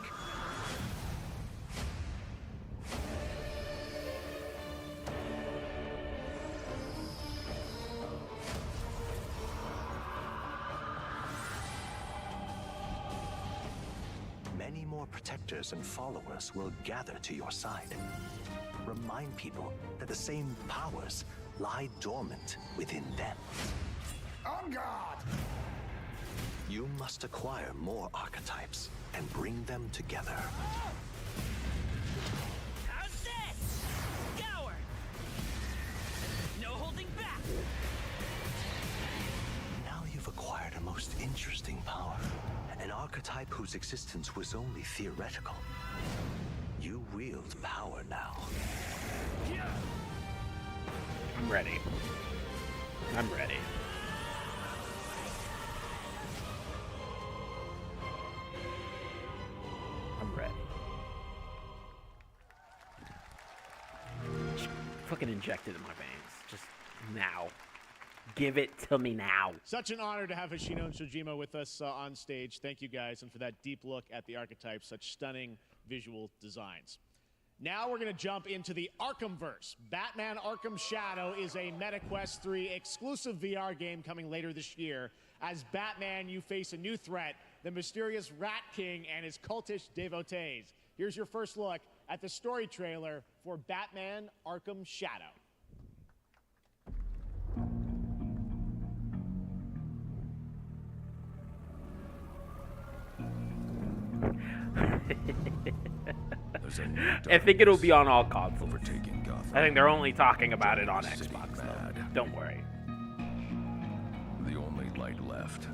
Many more protectors and followers will gather to your side. Remind people that the same powers lie dormant within them.
On guard!
You must acquire more archetypes and bring them together.
How's this? Scour! No holding back!
Now you've acquired a most interesting power. An archetype whose existence was only theoretical. You wield power now.
I'm ready. I'm ready. I'm ready. Just fucking inject it in my veins. Just now. Give it to me now.
Such an honor to have Hoshino and Shojima with us on stage. Thank you guys, and for that deep look at the archetypes, such stunning visual designs. Now we're going to jump into the Arkhamverse. Batman Arkham Shadow is a MetaQuest 3 exclusive VR game coming later this year. As Batman, you face a new threat, the mysterious Rat King and his cultish devotees. Here's your first look at the story trailer for Batman Arkham Shadow.
I think it'll be on all consoles. I think they're only talking about it on Xbox, though. Don't worry.
The only light left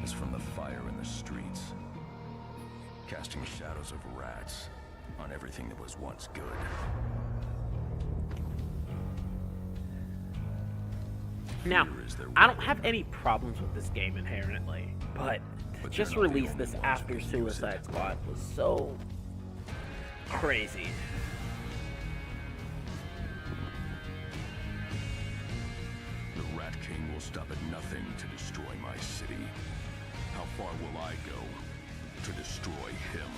is from the fire in the streets, casting shadows of rats on everything that was once good.
Now, I don't have any problems with this game inherently, but just released this after Suicide Squad was so crazy.
The Rat King will stop at nothing to destroy my city. How far will I go to destroy him?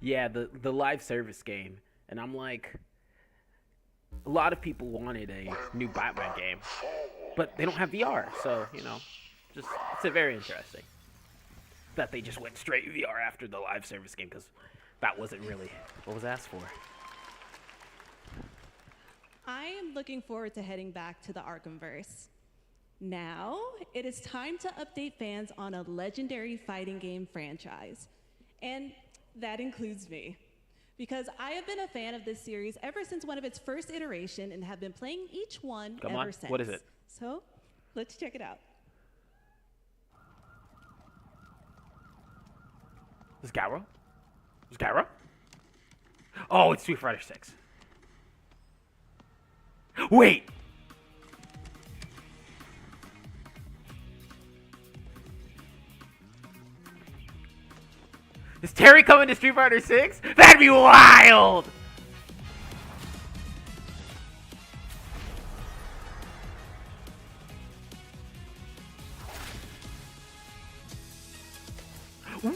Yeah, the live service game, and I'm like, a lot of people wanted a new Batman game, but they don't have VR, so, you know, just, it's very interesting that they just went straight VR after the live service game, because that wasn't really what was asked for.
I am looking forward to heading back to the Arkhamverse. Now, it is time to update fans on a legendary fighting game franchise. And that includes me, because I have been a fan of this series ever since one of its first iteration and have been playing each one ever since.
What is it?
So, let's check it out.
Is Gyro? Is Gyro? Oh, it's Street Fighter 6. Wait! Is Terry coming to Street Fighter 6? That'd be wild! Ooh.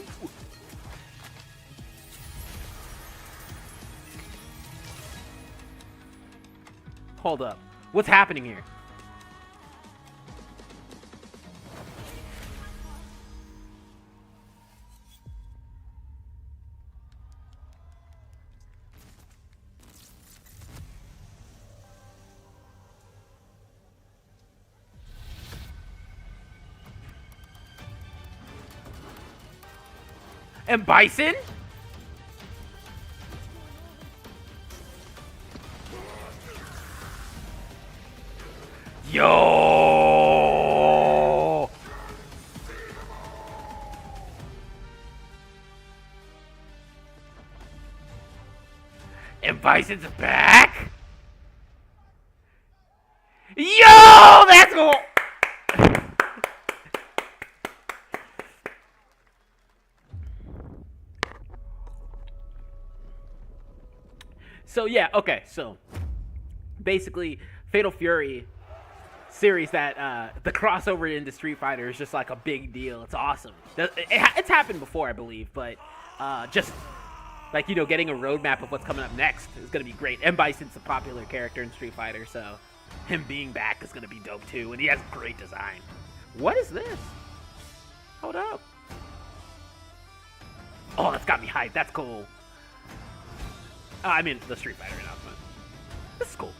Hold up. What's happening here? And Bison? Yo! And Bison's back? Yo! That's cool! So yeah, okay, so basically Fatal Fury series that the crossover into Street Fighter is just like a big deal. It's awesome. It's happened before, I believe, but just like, you know, getting a roadmap of what's coming up next is going to be great. And Bison's a popular character in Street Fighter, so him being back is going to be dope too, and he has great design. What is this? Hold up. Oh, that's got me hyped. That's cool. I mean, the Street Fighter announcement. This is cool.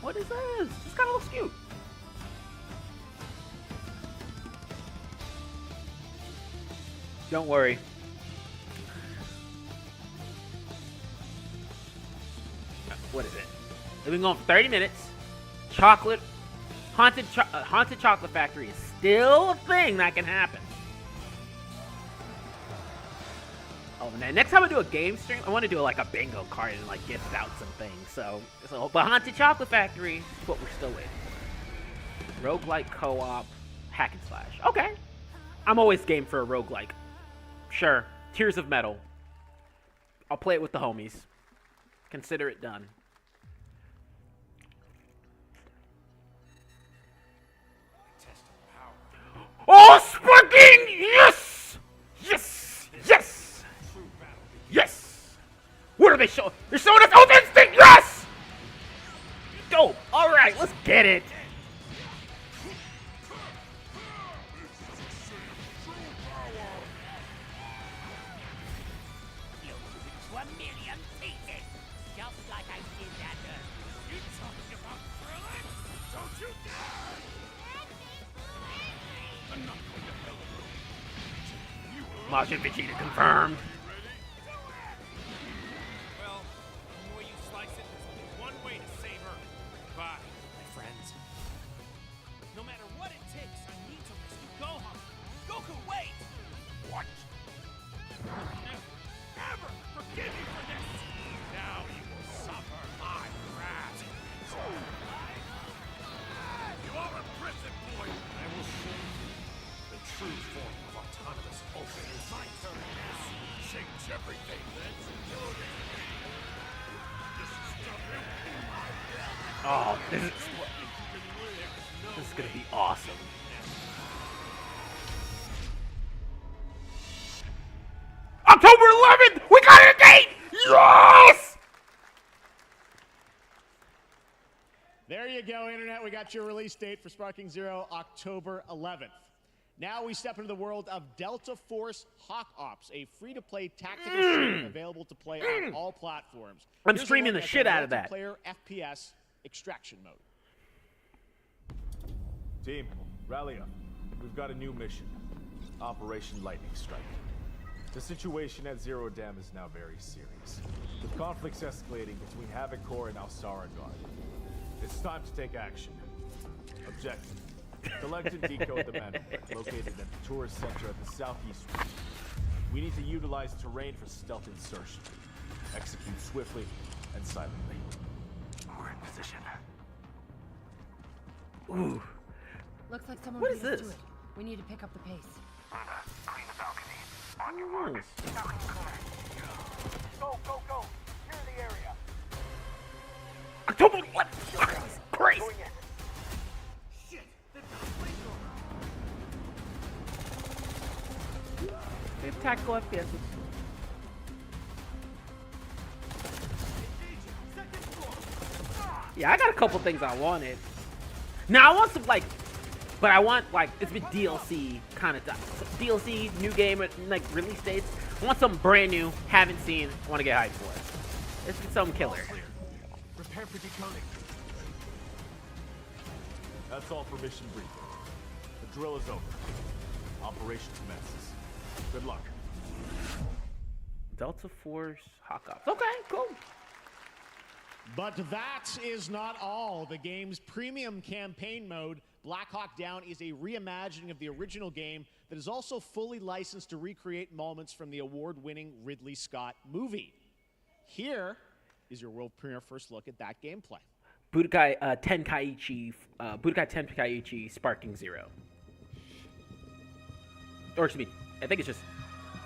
What is this? This kind of looks cute. Don't worry. What is it? We've been going for 30 minutes. Chocolate, haunted chocolate factory is still a thing that can happen. Oh, man, next time I do a game stream, I want to do like a bingo card and like gift out some things. So but haunted chocolate factory is what we're still waiting for. Roguelike co-op, hack and slash. Okay, I'm always game for a roguelike. Sure, Tears of Metal. I'll play it with the homies. Consider it done. Oh, Sparking! Yes! Yes! Yes! Yes! What are they showing? They're showing us Oath Instinct! Yes! Dope! Alright, let's get it! Majin Vegeta confirmed.
Well, the way you slice it, there's only one way to save Earth. Goodbye, my friends. No matter what it takes, I need to rescue Gohan. Goku, wait! What? Never forgive you for this! Now you will suffer my wrath. You are a prison boy. I will show you the true form of autonomous open. It's my turn. Change everything. Let's do this. This is stopping.
Oh, this is gonna be awesome. October 11th! We got a date! Yes!
There you go, Internet. We got your release date for Sparking Zero, October 11th. Now we step into the world of Delta Force Hawk Ops, a free-to-play tactical shooter available to play on all platforms.
I'm streaming the shit out of that.
Multiplayer FPS extraction mode.
Team, rally up. We've got a new mission. Operation Lightning Strike. The situation at Zero Dam is now very serious, with conflicts escalating between Havoc Corps and Alsara Guard. It's time to take action. Objective: collect and decode the manware located at the tourist center at the southeast region. We need to utilize terrain for stealth insertion. Execute swiftly and silently. We're in position.
Ooh.
Looks like someone
What is
beat us
this?
to it. We need to pick up the pace.
Clean the balcony. On your mark. Go, go, go! Clear the area.
October what? Christ!
Shit!
We have tactical FPS. Yeah, I got a couple things I wanted. Now I want some but I want it's been DLC kind of stuff. DLC, new game, like release dates. I want something brand new, haven't seen. I want to get hyped for it. It's something killer.
Prepare for decoding. That's all for mission briefing. The drill is over. Operation commences. Good luck.
Delta Force Hawk Ops. Okay, cool.
But that is not all. The game's premium campaign mode, Black Hawk Down, is a reimagining of the original game that is also fully licensed to recreate moments from the award-winning Ridley Scott movie. Here is your world premiere first look at that gameplay.
Budokai Tenkaichi Sparking Zero. Or excuse me, I think it's just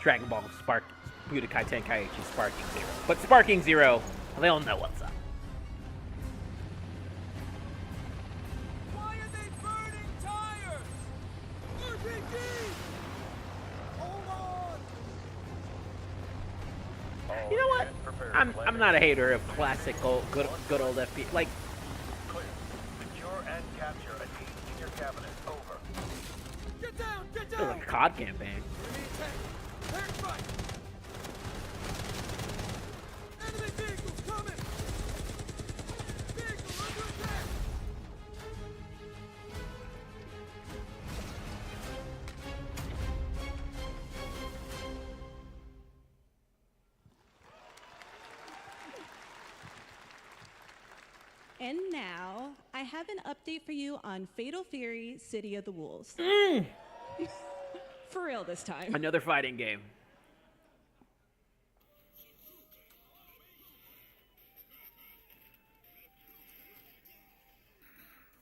Dragon Ball Budokai Tenkaichi Sparking Zero. But Sparking Zero, they all know what's up.
Why are they burning tires? RPG! Hold on!
You know what? I'm not a hater of classic good old FP. Like,
Secure and capture a
cabinet. Over.
Get down! Get
Feels
down!
like a COD campaign.
Enemy attack! Air strike! Enemy vehicles coming! Vehicle under attack!
And now, I have an update for you on Fatal Fury City of the Wolves. For real this time.
Another fighting game.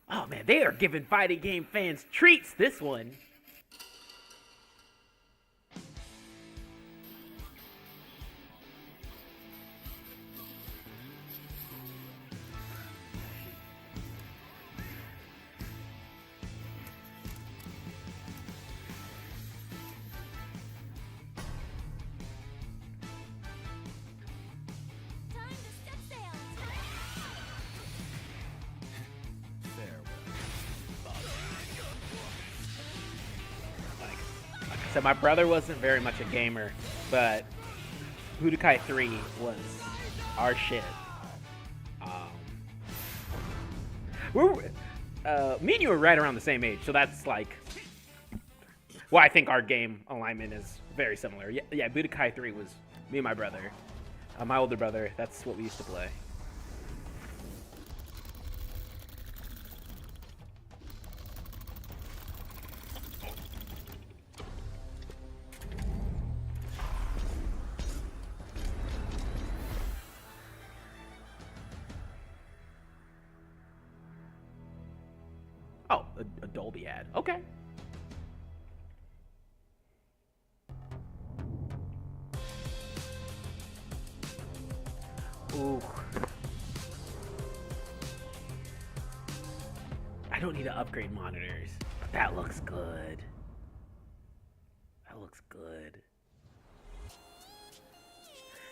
Oh man, they are giving fighting game fans treats this one. So my brother wasn't very much a gamer, but Budokai 3 was our shit. Me and you were right around the same age, so that's like, well, I think our game alignment is very similar. Yeah, Budokai 3 was me and my brother, my older brother. That's what we used to play. Oh, a Dolby ad. Okay. Ooh. I don't need to upgrade monitors, but that looks good. That looks good.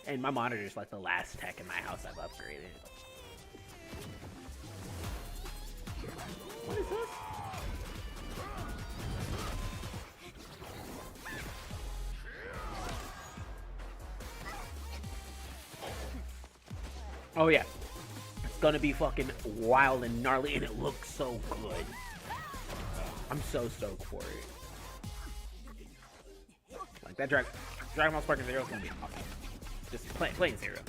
And my monitor's like the last tech in my house I've upgraded. What is this? Oh yeah. It's gonna be fucking wild and gnarly and it looks so good. I'm so stoked for it. Like that Dragon Ball Sparking Zero is gonna be awesome. Just playing Zero.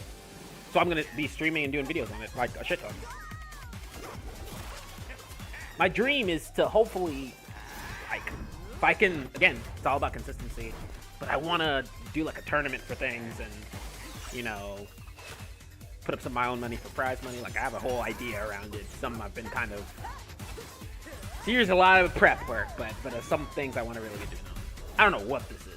So I'm gonna be streaming and doing videos on it like a shit ton. My dream is to hopefully, like, if I can, again, it's all about consistency, but I want to do, like, a tournament for things and, you know, put up some of my own money for prize money. Like, I have a whole idea around it. Some I've been kind of, here's a lot of prep work, but some things I want to really get doing. I don't know what this is.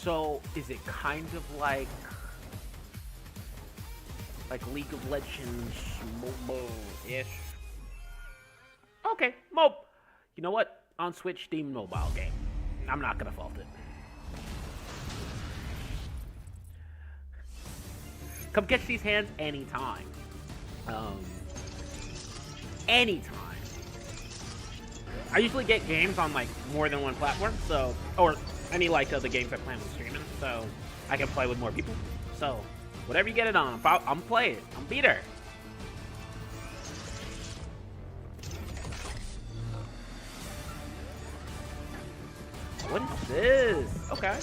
So, is it kind of like League of Legends MOBA-ish? Okay, you know what? On Switch, Steam mobile game. I'm not gonna fault it. Come catch these hands anytime. Anytime. I usually get games on like more than one platform, so or any like other games I plan on streaming, so I can play with more people. So whatever you get it on, I'm play it. I'm beat her. What is this? Okay.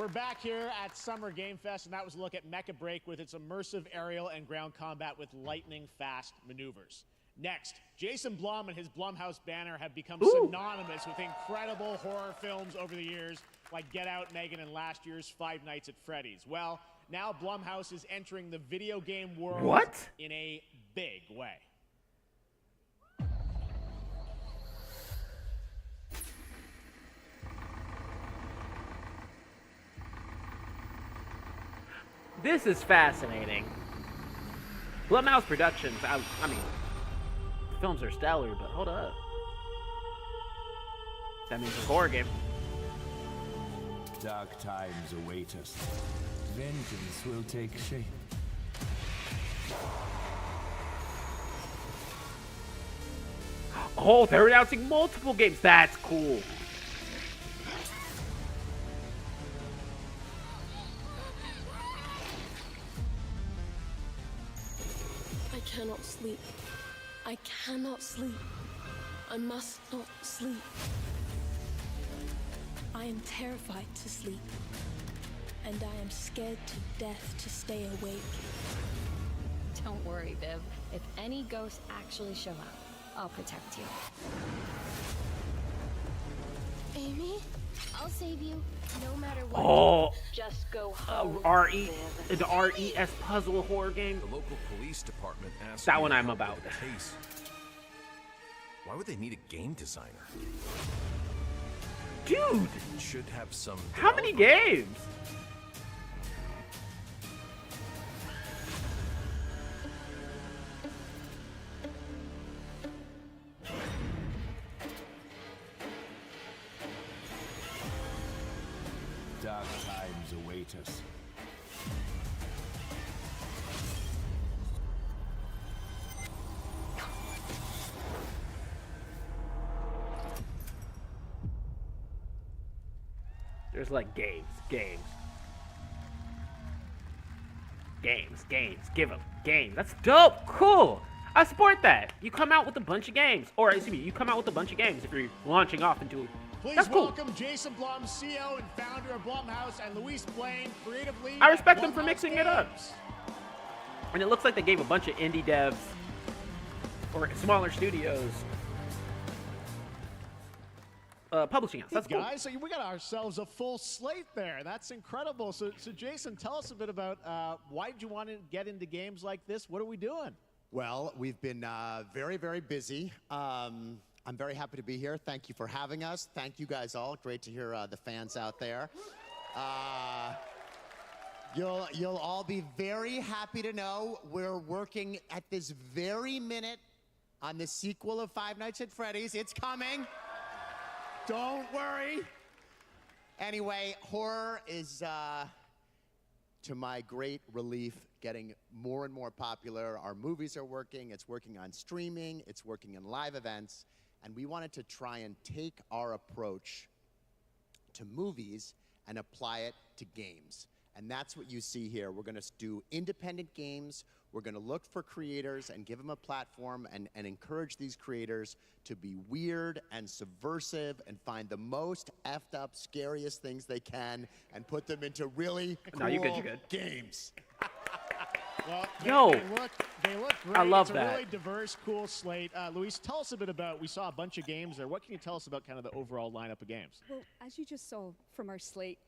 We're back here at Summer Game Fest, and that was a look at Mecha Break with its immersive aerial and ground combat with lightning-fast maneuvers. Next, Jason Blum and his Blumhouse banner have become synonymous with incredible horror films over the years, like Get Out, Megan, and last year's Five Nights at Freddy's. Well, now Blumhouse is entering the video game world in a big way.
This is fascinating. Blumhouse Productions, I mean, the films are stellar, but hold up. That means a horror game.
Dark times await us. Vengeance will take shape.
Oh, they're announcing multiple games. That's cool.
I cannot sleep. I cannot sleep. I must not sleep. I am terrified to sleep. And I am scared to death to stay awake.
Don't worry, Viv. If any ghosts actually show up, I'll protect you.
Amy? I'll save you, no matter what.
Oh,
just go home.
The RES puzzle horror game.
The local police department asked
that
me
one
to
I'm
help
about.
with the case. Why would they need a game designer?
Dude!
It should have some.
How many games?
Dark times await us.
There's like games. Give them games. That's dope. Cool. I support that. You come out with a bunch of games, or excuse me, you come out with a bunch of games if you're launching off into.
Please
That's cool.
welcome Jason Blum, CEO and founder of Blumhouse, and Luis Blaine, creative lead.
I respect
at
them for
Blumhouse
mixing
Games.
it up. And it looks like they gave a bunch of indie devs or smaller studios publishing house. That's cool.
Guys, so we got ourselves a full slate there. That's incredible. So Jason, tell us a bit about why did you want to get into games like this? What are we doing?
Well, we've been very, very busy. I'm very happy to be here. Thank you for having us. Thank you guys all. Great to hear the fans out there. You'll all be very happy to know we're working at this very minute on the sequel of Five Nights at Freddy's. It's coming. Don't worry. Anyway, horror is, to my great relief, getting more and more popular. Our movies are working. It's working on streaming. It's working in live events. And we wanted to try and take our approach to movies and apply it to games. And that's what you see here. We're going to do independent games. We're going to look for creators and give them a platform and encourage these creators to be weird and subversive and find the most effed up, scariest things they can and put them into really cool games.
Well,
Yo,
they look great.
I love
it's
that.
a really diverse, cool slate. Luis, tell us a bit about, we saw a bunch of games there. What can you tell us about kind of the overall lineup of games?
Well, as you just saw from our slate,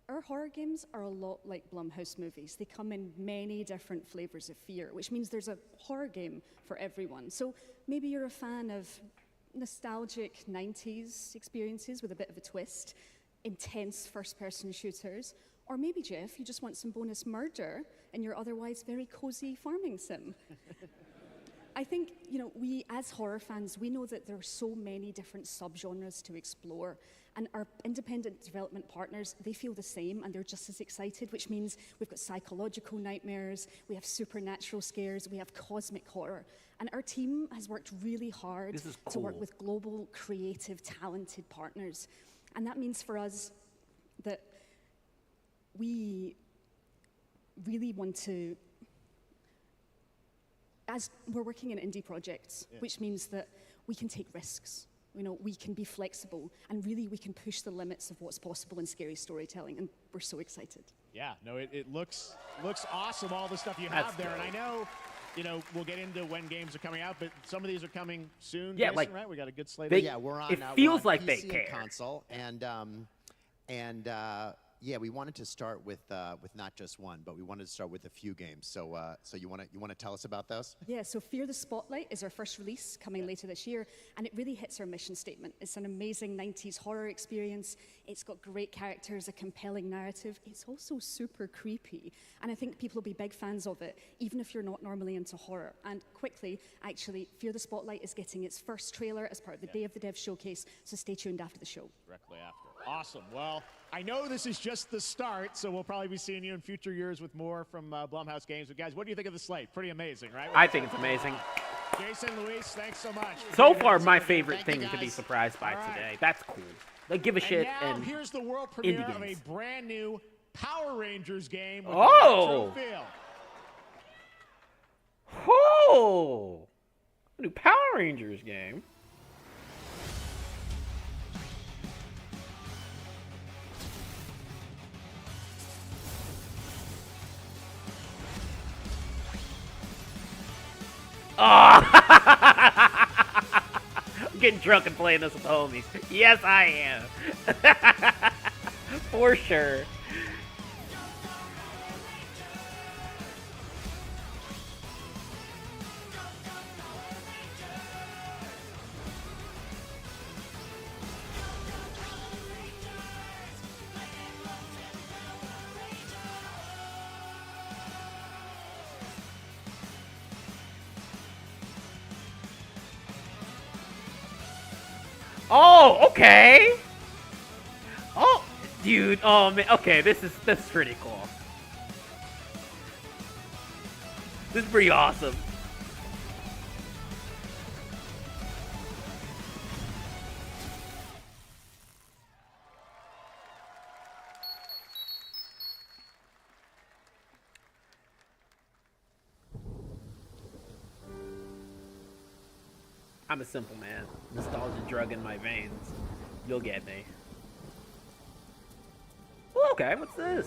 our horror games are a lot like Blumhouse movies. They come in many different flavors of fear, which means there's a horror game for everyone. So maybe you're a fan of nostalgic 90s experiences with a bit of a twist, intense first-person shooters, or maybe, Jeff, you just want some bonus murder in your otherwise very cozy farming sim. I think, we as horror fans, we know that there are so many different subgenres to explore, and our independent development partners, they feel the same, and they're just as excited, which means we've got psychological nightmares, we have supernatural scares, we have cosmic horror. And our team has worked really hard to work with global, creative, talented partners. And that means for us that we really want to, as we're working in indie projects, which means that we can take risks. You know, we can be flexible, and really we can push the limits of what's possible in scary storytelling, and we're so excited.
Yeah, no, it looks awesome, all the stuff you
That's
have there.
dope.
And I know, you know, we'll get into when games are coming out, but some of these are coming soon.
Yeah,
Jason,
like,
right? We got a good slate.
they-
of
Yeah, we're on.
it
we're
feels
on
like they
PC
care.
and console, and yeah, we wanted to start with not just one, but we wanted to start with a few games. So so you want to tell us about those?
Yeah, so Fear the Spotlight is our first release coming later this year, and it really hits our mission statement. It's an amazing 90s horror experience. It's got great characters, a compelling narrative. It's also super creepy, and I think people will be big fans of it, even if you're not normally into horror. And quickly, actually, Fear the Spotlight is getting its first trailer as part of the Day of the Dev showcase, so stay tuned after the show.
Directly after. Awesome. Well, I know this is just the start, so we'll probably be seeing you in future years with more from Blumhouse Games. But guys, what do you think of the slate? Pretty amazing, right?
I think it's amazing.
Jason, Luis, thanks so much.
So far, my favorite
Thank you,
thing to be
guys.
surprised by
All right.
today. That's cool. Like, give a shit
Now
and
here's the world premiere
indie
of a
games.
brand new Power Rangers game with
Oh!
a retro feel.
Oh! A new Power Rangers game. Oh! I'm getting drunk and playing this with the homies. Yes, I am. For sure. Oh, okay. Oh, dude. Oh man. Okay, this is pretty cool. This is pretty awesome. I'm a simple man. Nostalgia drug in my veins. You'll get me. Well, okay, what's this?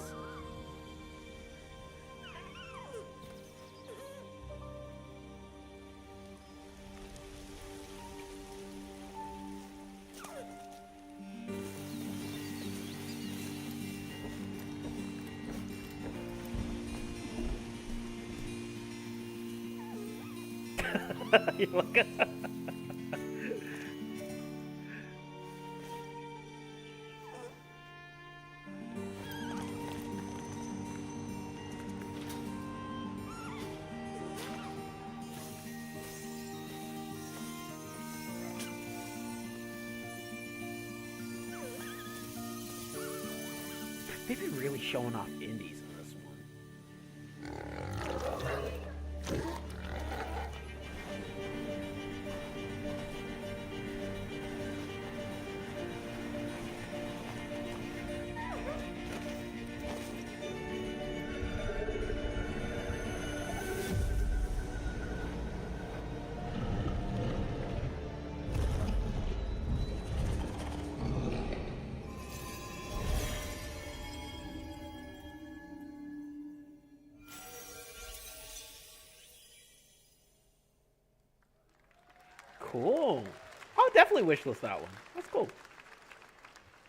You look They've been really showing off indies in this one. Cool. I'll definitely wishlist that one. That's cool.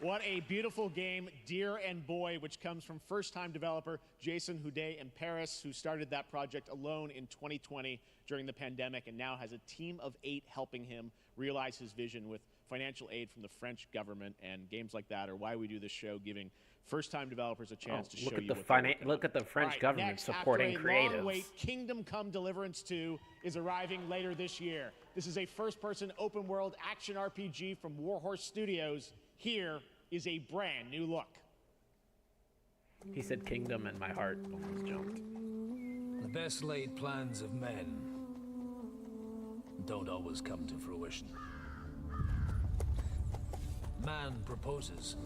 What a beautiful game, Dear and Boy, which comes from first-time developer Jason Houdet in Paris, who started that project alone in 2020 during the pandemic and now has a team of 8 helping him realize his vision with financial aid from the French government. And games like that are why we do this show, giving first-time developers a chance to show you what they're working on.
Look at the French
All right,
government
next,
supporting
after a
creatives.
long wait, Kingdom Come Deliverance 2 is arriving later this year. This is a first-person open-world action RPG from Warhorse Studios. Here is a brand new look.
He said kingdom and my heart almost jumped.
The best laid plans of men don't always come to fruition. Man proposes,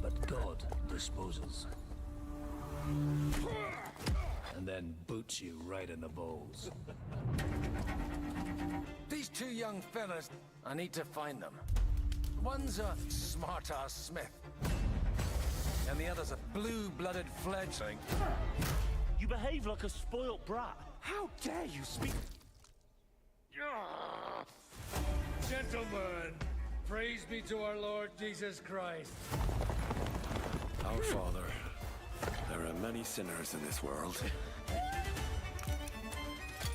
but God disposes. And then boot hit you right in the balls.
These two young fellas, I need to find them. One's a smart-ass Smith, and the other's a blue-blooded fledgling.
You behave like a spoilt brat. How dare you speak?
Gentlemen, praise be to our Lord Jesus Christ.
Our Father, there are many sinners in this world.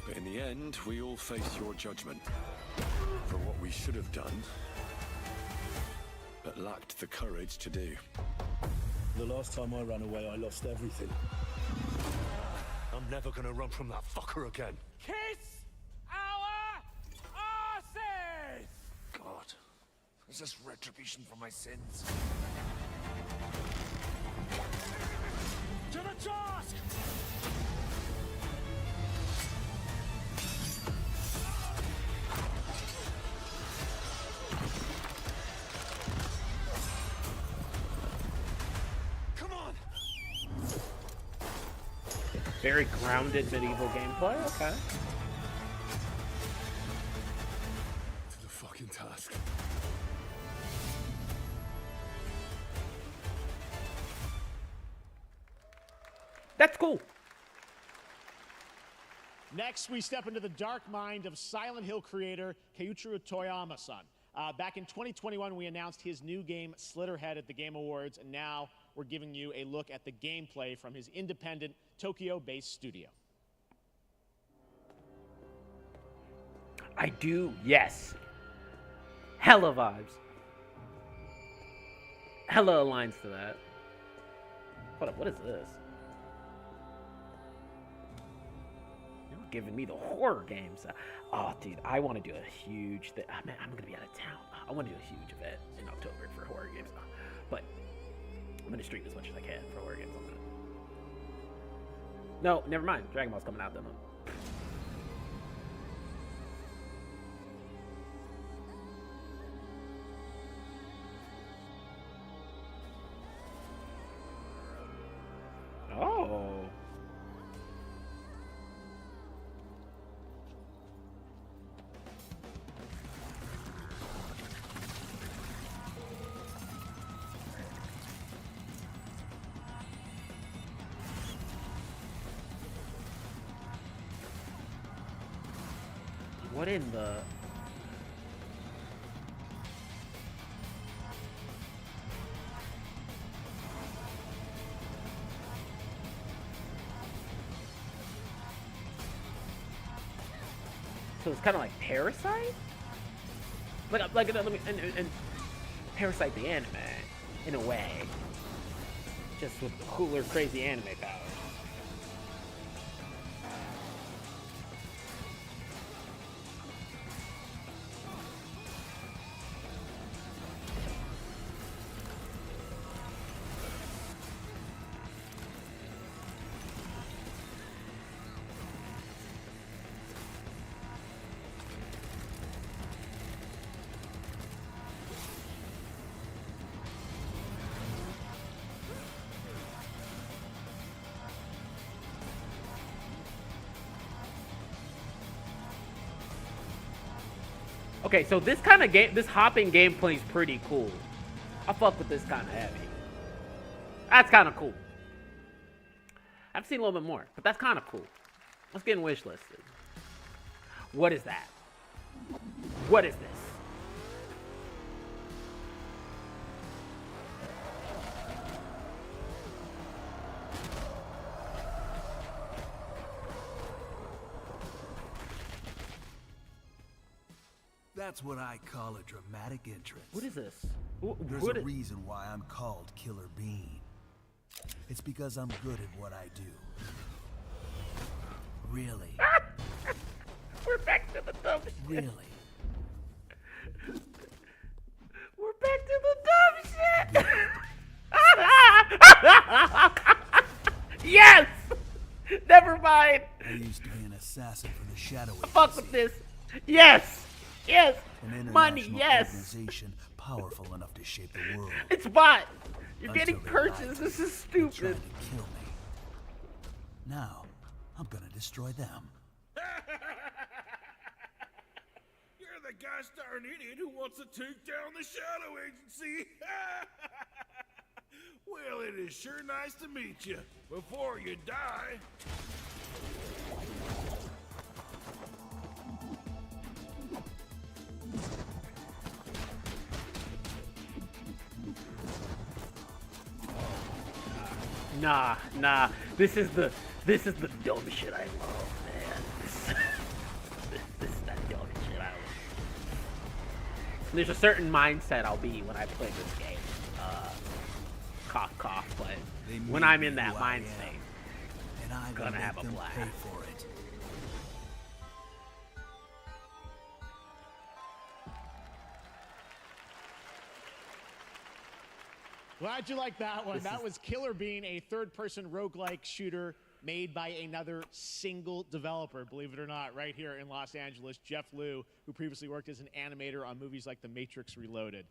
But in the end, we all face your judgment for what we should have done, but lacked the courage to do.
The last time I ran away, I lost everything. I'm never gonna run from that fucker again.
Kiss our asses!
God, is this retribution for my sins? To the task!
Come on!
Very grounded medieval gameplay. Okay.
To the fucking task.
That's cool.
Next, we step into the dark mind of Silent Hill creator Keiichiro Toyama-san. Back in 2021, we announced his new game, Slitterhead, at the Game Awards, and now we're giving you a look at the gameplay from his independent, Tokyo-based studio.
I do, yes. Hella vibes. Hella aligns to that. Hold up, what is this? You're giving me the horror games. Oh, dude, I want to do a huge thing. Man, I'm going to be out of town. I want to do a huge event in October for horror games. But I'm going to stream as much as I can for horror games on that. No, never mind. Dragon Ball's coming out that month. Oh. What in the... So it's kind of like Parasite? And Parasite the anime, in a way. Just with cooler, crazy anime powers. Okay, so this kind of game, this hopping gameplay is pretty cool. I fuck with this kind of heavy. That's kind of cool. I've seen a little bit more, but that's kind of cool. Let's get in wish listed. What is that? What is this?
That's what I call a dramatic entrance.
What is this?
There's a reason why I'm called Killer Bean. It's because I'm good at what I do. Really.
We're back to the dumb shit.
Really.
We're back to the dumb shit. Yes! Never mind.
I used to be an assassin for the Shadow Agency.
Fuck with this. Yes. Yes.
An
Money,
international
yes.
organization powerful enough to shape the world.
It's bot. You're
Until
getting
they
purchased.
lied
This is
and tried
stupid.
to kill me. Now, I'm gonna destroy them.
You're the gosh darn idiot who wants to take down the Shadow Agency! Well, it is sure nice to meet you. Before you die...
Nah. This is the dumb shit I love, man. This is that dumb shit I love. There's a certain mindset I'll be when I play this game. Cough, but when I'm in that mind state, I'm gonna have a blast.
Pay for it.
Glad you liked that one. That was Killer Bean, a third-person roguelike shooter made by another single developer, believe it or not, right here in Los Angeles, Jeff Liu, who previously worked as an animator on movies like The Matrix Reloaded.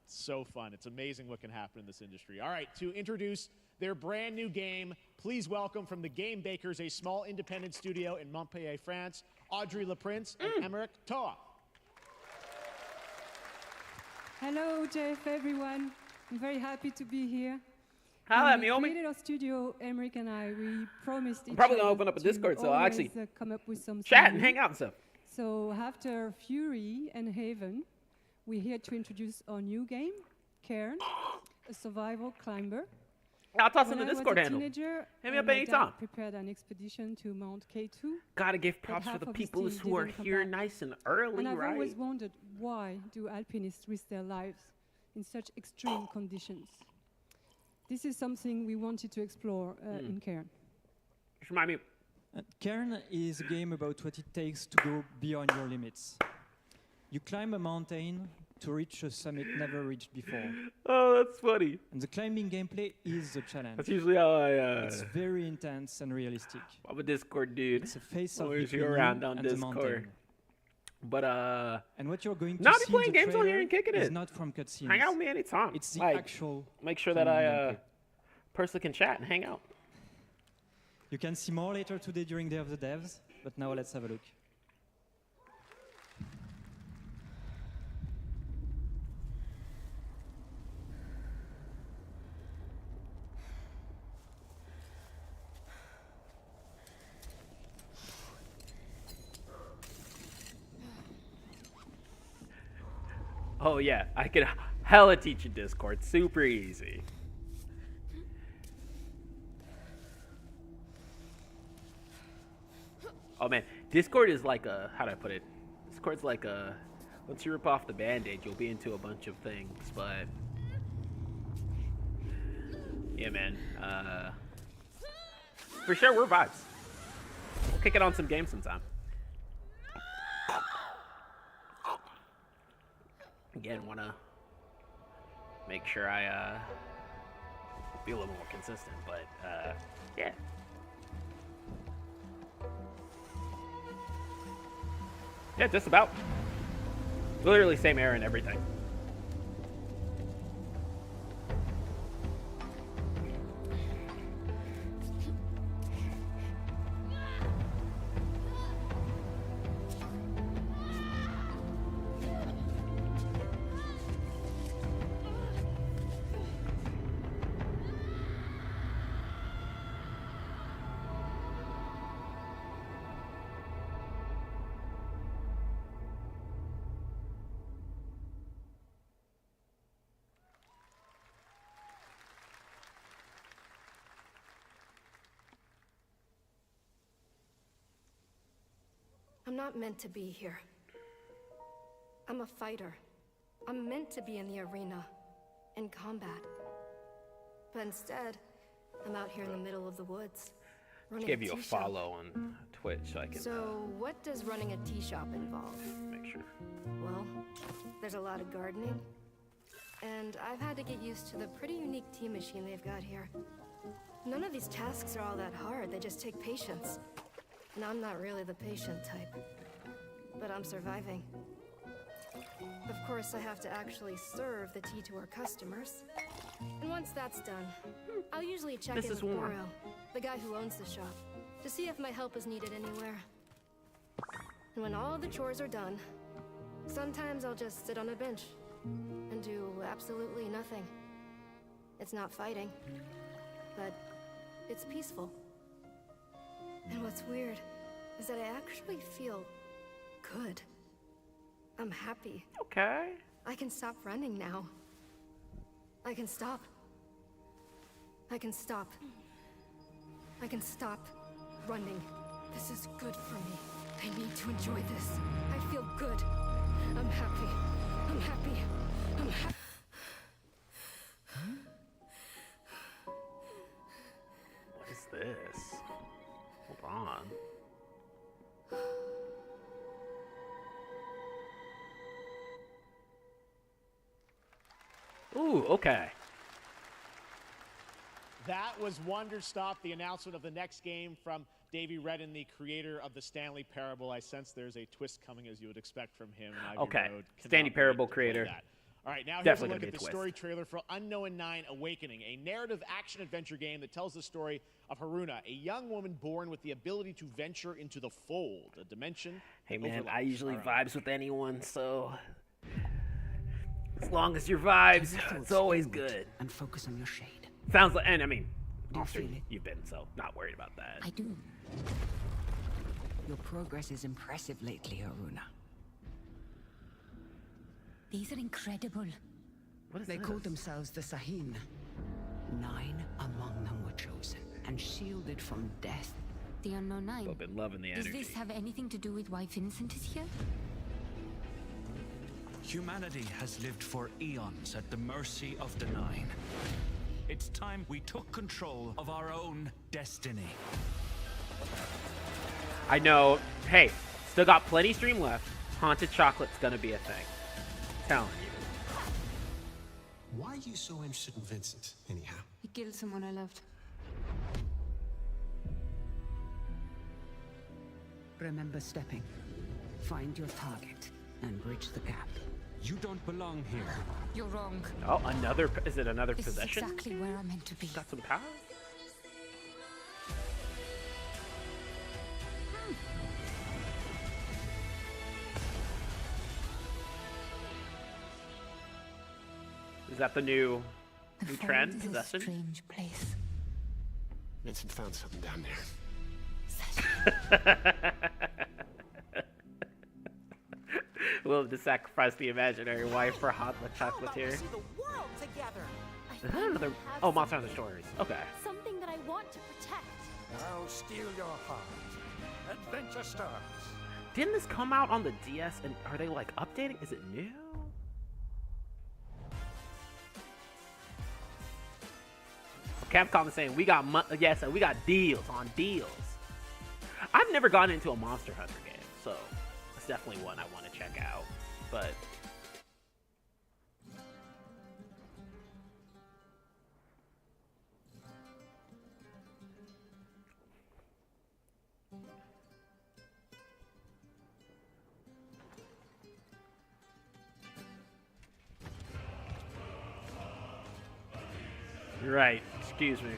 So fun. It's amazing what can happen in this industry. All right, to introduce their brand new game, please welcome from the Game Bakers, a small independent studio in Montpellier, France, Audrey Laprince and Emmerich Toa.
Hello, Jeff, everyone. I'm very happy to be here.
Hi,
we
Miomi.
created our studio, Emmerich and I. We promised each
probably gonna
other
open up a
to
Discord, so I'll
always,
actually
come up with some
chat and hang out and stuff.
So after Fury and Haven, we're here to introduce our new game, Cairn, a survival climber.
I'll toss
when
in the
I
Discord
was a
handle.
teenager,
Hit me up
my
anytime.
dad prepared an expedition to Mount K2.
Gotta give
but
props for
half
the
of his
people
team
who are
didn't come
here
back.
nice and early,
And I've
right?
always wondered, why do alpinists risk their lives in such extreme conditions? This is something we wanted to explore in Cairn.
Just remind me.
Cairn is a game about what it takes to go beyond your limits. You climb a mountain to reach a summit never reached before.
Oh, that's funny.
And the climbing gameplay is the challenge.
That's usually how I.
It's very intense and realistic.
I'm a Discord dude.
It's a face-off
Always
between
you around
you
on
and the
Discord.
mountain.
But
and what you're going to
not
see
be playing
in the
games on here
trailer
and kicking
is
it.
not from cutscenes.
Hang out with me anytime.
It's the
like,
actual.
Make sure that I personally can chat and hang out.
You can see more later today during Day of the Devs, but now let's have a look.
Oh yeah, I could hella teach you Discord, super easy. Oh man, Discord is like a, how do I put it? Discord's like a, once you rip off the band-aid, you'll be into a bunch of things, but yeah man, for sure we're vibes. We'll kick it on some games sometime. Again, want to make sure I be a little more consistent, but yeah. Yeah, just about. Literally same era and everything.
I'm not meant to be here. I'm a fighter. I'm meant to be in the arena, in combat. But instead, I'm out here in the middle of the woods.
Just give you a follow on Twitch so I can.
So, what does running a tea shop involve?
Make sure.
Well, there's a lot of gardening. And I've had to get used to the pretty unique tea machine they've got here. None of these tasks are all that hard, they just take patience. And I'm not really the patient type. But I'm surviving. Of course, I have to actually serve the tea to our customers. And once that's done, I'll usually check in with
warm.
Goro, the guy who owns the shop. to see if my help is needed anywhere. And when all the chores are done, sometimes I'll just sit on a bench and do absolutely nothing. It's not fighting, but it's peaceful. And what's weird is that I actually feel good. I'm happy.
Okay.
I can stop running now. I can stop. I can stop. I can stop running. This is good for me. I need to enjoy this. I feel good. I'm happy. I'm happy. I'm happy.
What is this? Hold on. Ooh, okay.
That was Wonderstop, the announcement of the next game from Davey Redden, the creator of the Stanley Parable. I sense there's a twist coming, as you would expect from him. And Ivy
Okay,
Road.
Stanley
Cannot
Parable
wait to play
creator.
that. All right, now
Definitely
here's a look
gonna
at
be
the
a
story trailer for Unknown 9 Awakening, a narrative action-adventure game that tells the story of Haruna, a young woman born with the ability to venture into the fold, a dimension.
Hey man,
overlaps.
I usually
All right.
vibes with anyone, so as long as your vibes, it's always good.
And focus on your shade.
Sounds like, and I mean,
Do you
also,
feel it?
you've been, so not worried about that.
I do. Your progress is impressive lately, Haruna. These are incredible.
What is
They
this?
call themselves the Sahin. 9 among them were chosen and shielded from death.
The Unknown 9.
I've been loving the
Does
energy.
this have anything to do with why Vincent is here?
Humanity has lived for eons at the mercy of the Nine. It's time we took control of our own destiny.
I know. Hey, still got plenty stream left. Haunted Chocolate's gonna be a thing. Telling you.
Why are you so interested in Vincent, anyhow?
He killed someone I loved.
Remember stepping. Find your target and bridge the gap.
You don't belong here.
You're wrong.
Oh, another. Is it another
This
possession?
is exactly where I'm meant to be.
Got some power. Is that the new trend?
Is a
Possession?
strange place.
Vincent found something down there.
Willing to sacrifice the imaginary wife for hot chocolatier.
See the world together.
Is that another? Oh, Monster Hunter Stories. Okay.
Something that I want to protect.
I'll steal your heart. Adventure starts.
Didn't this come out on the DS? And are they like updating? Is it new? Capcom is saying we got yes, we got deals on deals. I've never gotten into a Monster Hunter game, so it's definitely one I want to check out. But you're right. Excuse me.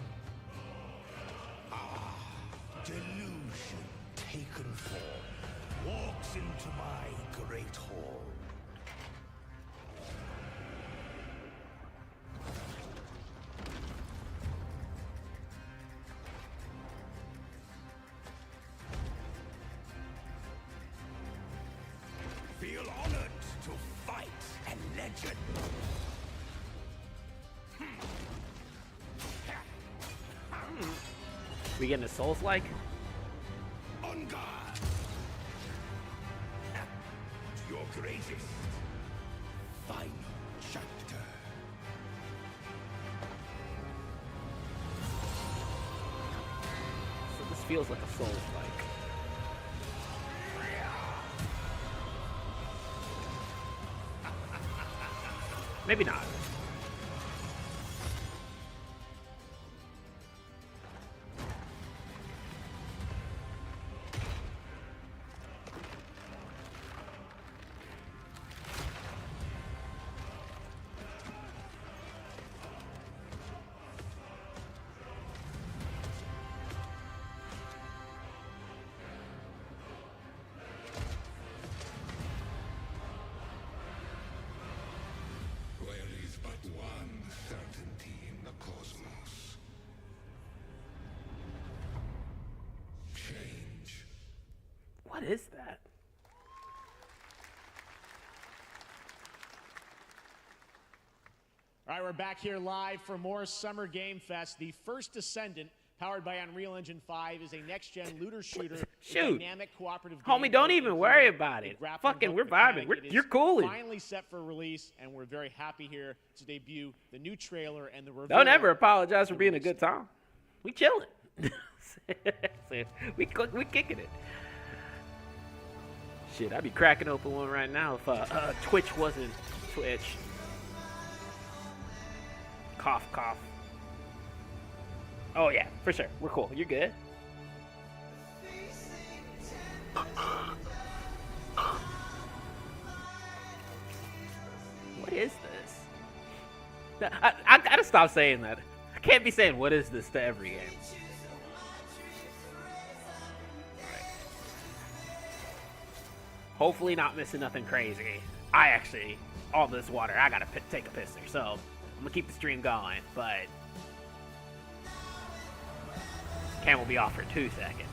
Delusion taken form walks into my great hall. Feel honored to fight a legend.
We getting a Souls-like?
On guard! To your greatest final chapter.
So this feels like a Souls-like. Maybe not.
One certainty in the cosmos. Change.
What is that?
All right, we're back here live for more Summer Game Fest. The first Descendant, powered by Unreal Engine 5, is a next-gen looter shooter.
Shoot.
Dynamic cooperative
Homie,
game
don't
that
even
includes
worry
a
about it.
grappling
Fucking,
hook
we're
mechanic.
vibing.
It
You're
is
cooling.
finally set for release, and we're very happy here to debut the new trailer and the reveal.
Don't ever apologize for being a good time. We chilling. we kicking it. Shit, I'd be cracking open one right now if Twitch wasn't Twitch. Cough, cough. Oh yeah, for sure. We're cool. You're good. What is this? I gotta stop saying that. I can't be saying what is this to every game. Hopefully not missing nothing crazy. I actually, all this water, I gotta take a pisser, so I'm gonna keep the stream going, but Cam will be off for 2 seconds.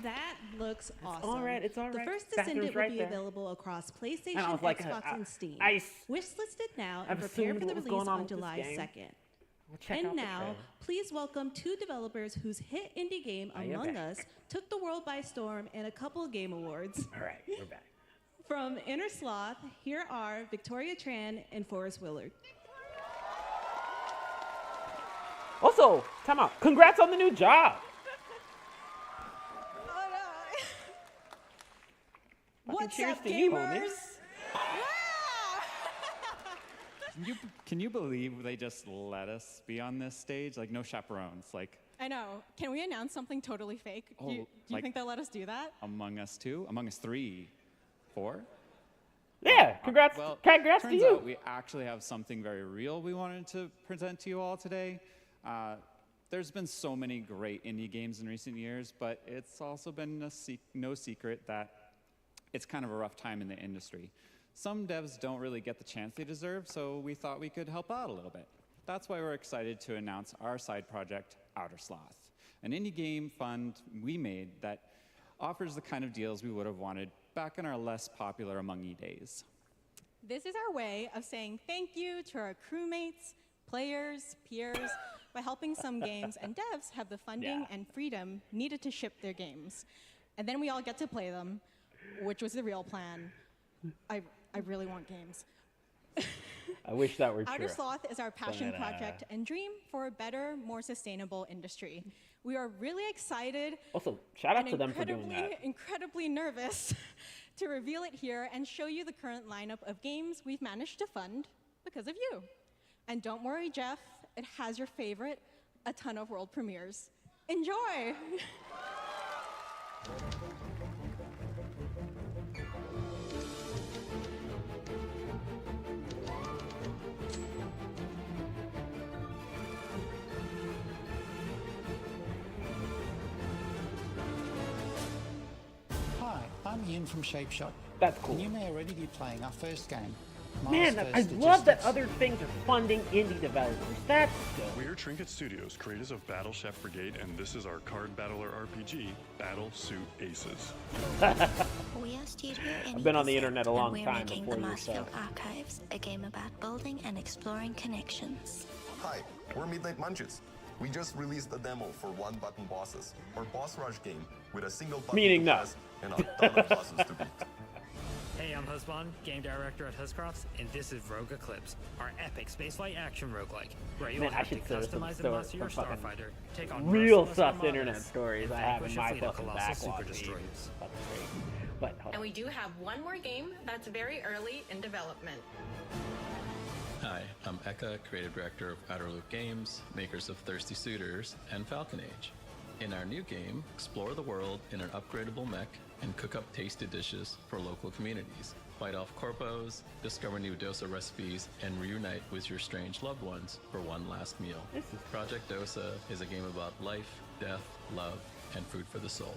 That looks awesome.
all right, it's all
The
right.
first
Bathroom's
Descendant
right
will be
there.
available across PlayStation,
And I was like,
Xbox, and Steam. Wishlisted now
I've
and prepare
assumed
for the
what was
release
going on
on
with this
July
game.
2nd.
We'll check
And
out the
now,
trailer.
please welcome 2 developers whose hit indie game
Oh, you're
Among
back.
Us took the world by storm in a couple of game awards.
All right, we're back.
From Inner Sloth, here are Victoria Tran and Forrest Willard.
Also, time out. Congrats on the new job. Fucking
What's
cheers
up,
to you,
gamers?
homie.
Can you believe they just let us be on this stage? Like, no chaperones. Like,
I know. Can we announce something totally fake?
Oh,
Do you
like-
think they'll let us do that?
Among Us 2? Among Us 3? 4?
Yeah, congrats.
Well,
Congrats to
turns
you.
out we actually have something very real we wanted to present to you all today. There's been so many great indie games in recent years, but it's also been no secret that it's kind of a rough time in the industry. Some devs don't really get the chance they deserve, so we thought we could help out a little bit. That's why we're excited to announce our side project, Outer Sloth, an indie game fund we made that offers the kind of deals we would have wanted back in our less popular Among Us days.
This is our way of saying thank you to our crewmates, players, peers, by helping some games and devs have the funding and freedom needed to ship their games. And then we all get to play them, which was the real plan. I really want games.
I wish that were true.
Outer Sloth is our passion
But,
project and dream for a better, more sustainable industry. We are really excited.
Also, shout out
and
to them for doing that.
Incredibly nervous to reveal it here and show you the current lineup of games we've managed to fund because of you. And don't worry, Jeff, it has your favorite, a ton of world premieres. Enjoy!
Hi, I'm Yin Ian from Shape Shot.
That's cool.
And you may already be playing our first game.
Man,
Mars
I
First
love that
Logistics.
other things are funding indie developers. That's good.
We are Trinket Studios, creators of Battle Chef Brigade, and this is our card battler RPG, Battle Suit Aces.
We are Studio
I've been on the internet a
and
long
we're
time
making
before
the
you,
Marsfield Archives, a game about building and exploring connections.
Hi, we're Midnight Munches. We just released a demo for one-button bosses, or boss rush game with a single button
Meaning
to
no.
press and a ton of bosses to beat.
Hey, I'm Husband, game director at Huscrofts, and this is Rogue Eclipse, our epic spaceflight action roguelike, where you'll
Man, I
have to
should say some
customize and master your
fucking
starfighter, take on
real
merciless
sus
armadas,
internet stories I
and
have in
vanquish a
my
fleet of
fucking
colossal
backlog.
super destroyers.
But hold
And
on.
we do have one more game that's very early in development.
Hi, I'm Eka, creative director of Outer Loop Games, makers of Thirsty Suitors and Falcon Age. In our new game, explore the world in an upgradable mech and cook up tasty dishes for local communities. Fight off corpos, discover new dosa recipes, and reunite with your strange loved ones for one last meal. Project Dosa is a game about life, death, love, and food for the soul.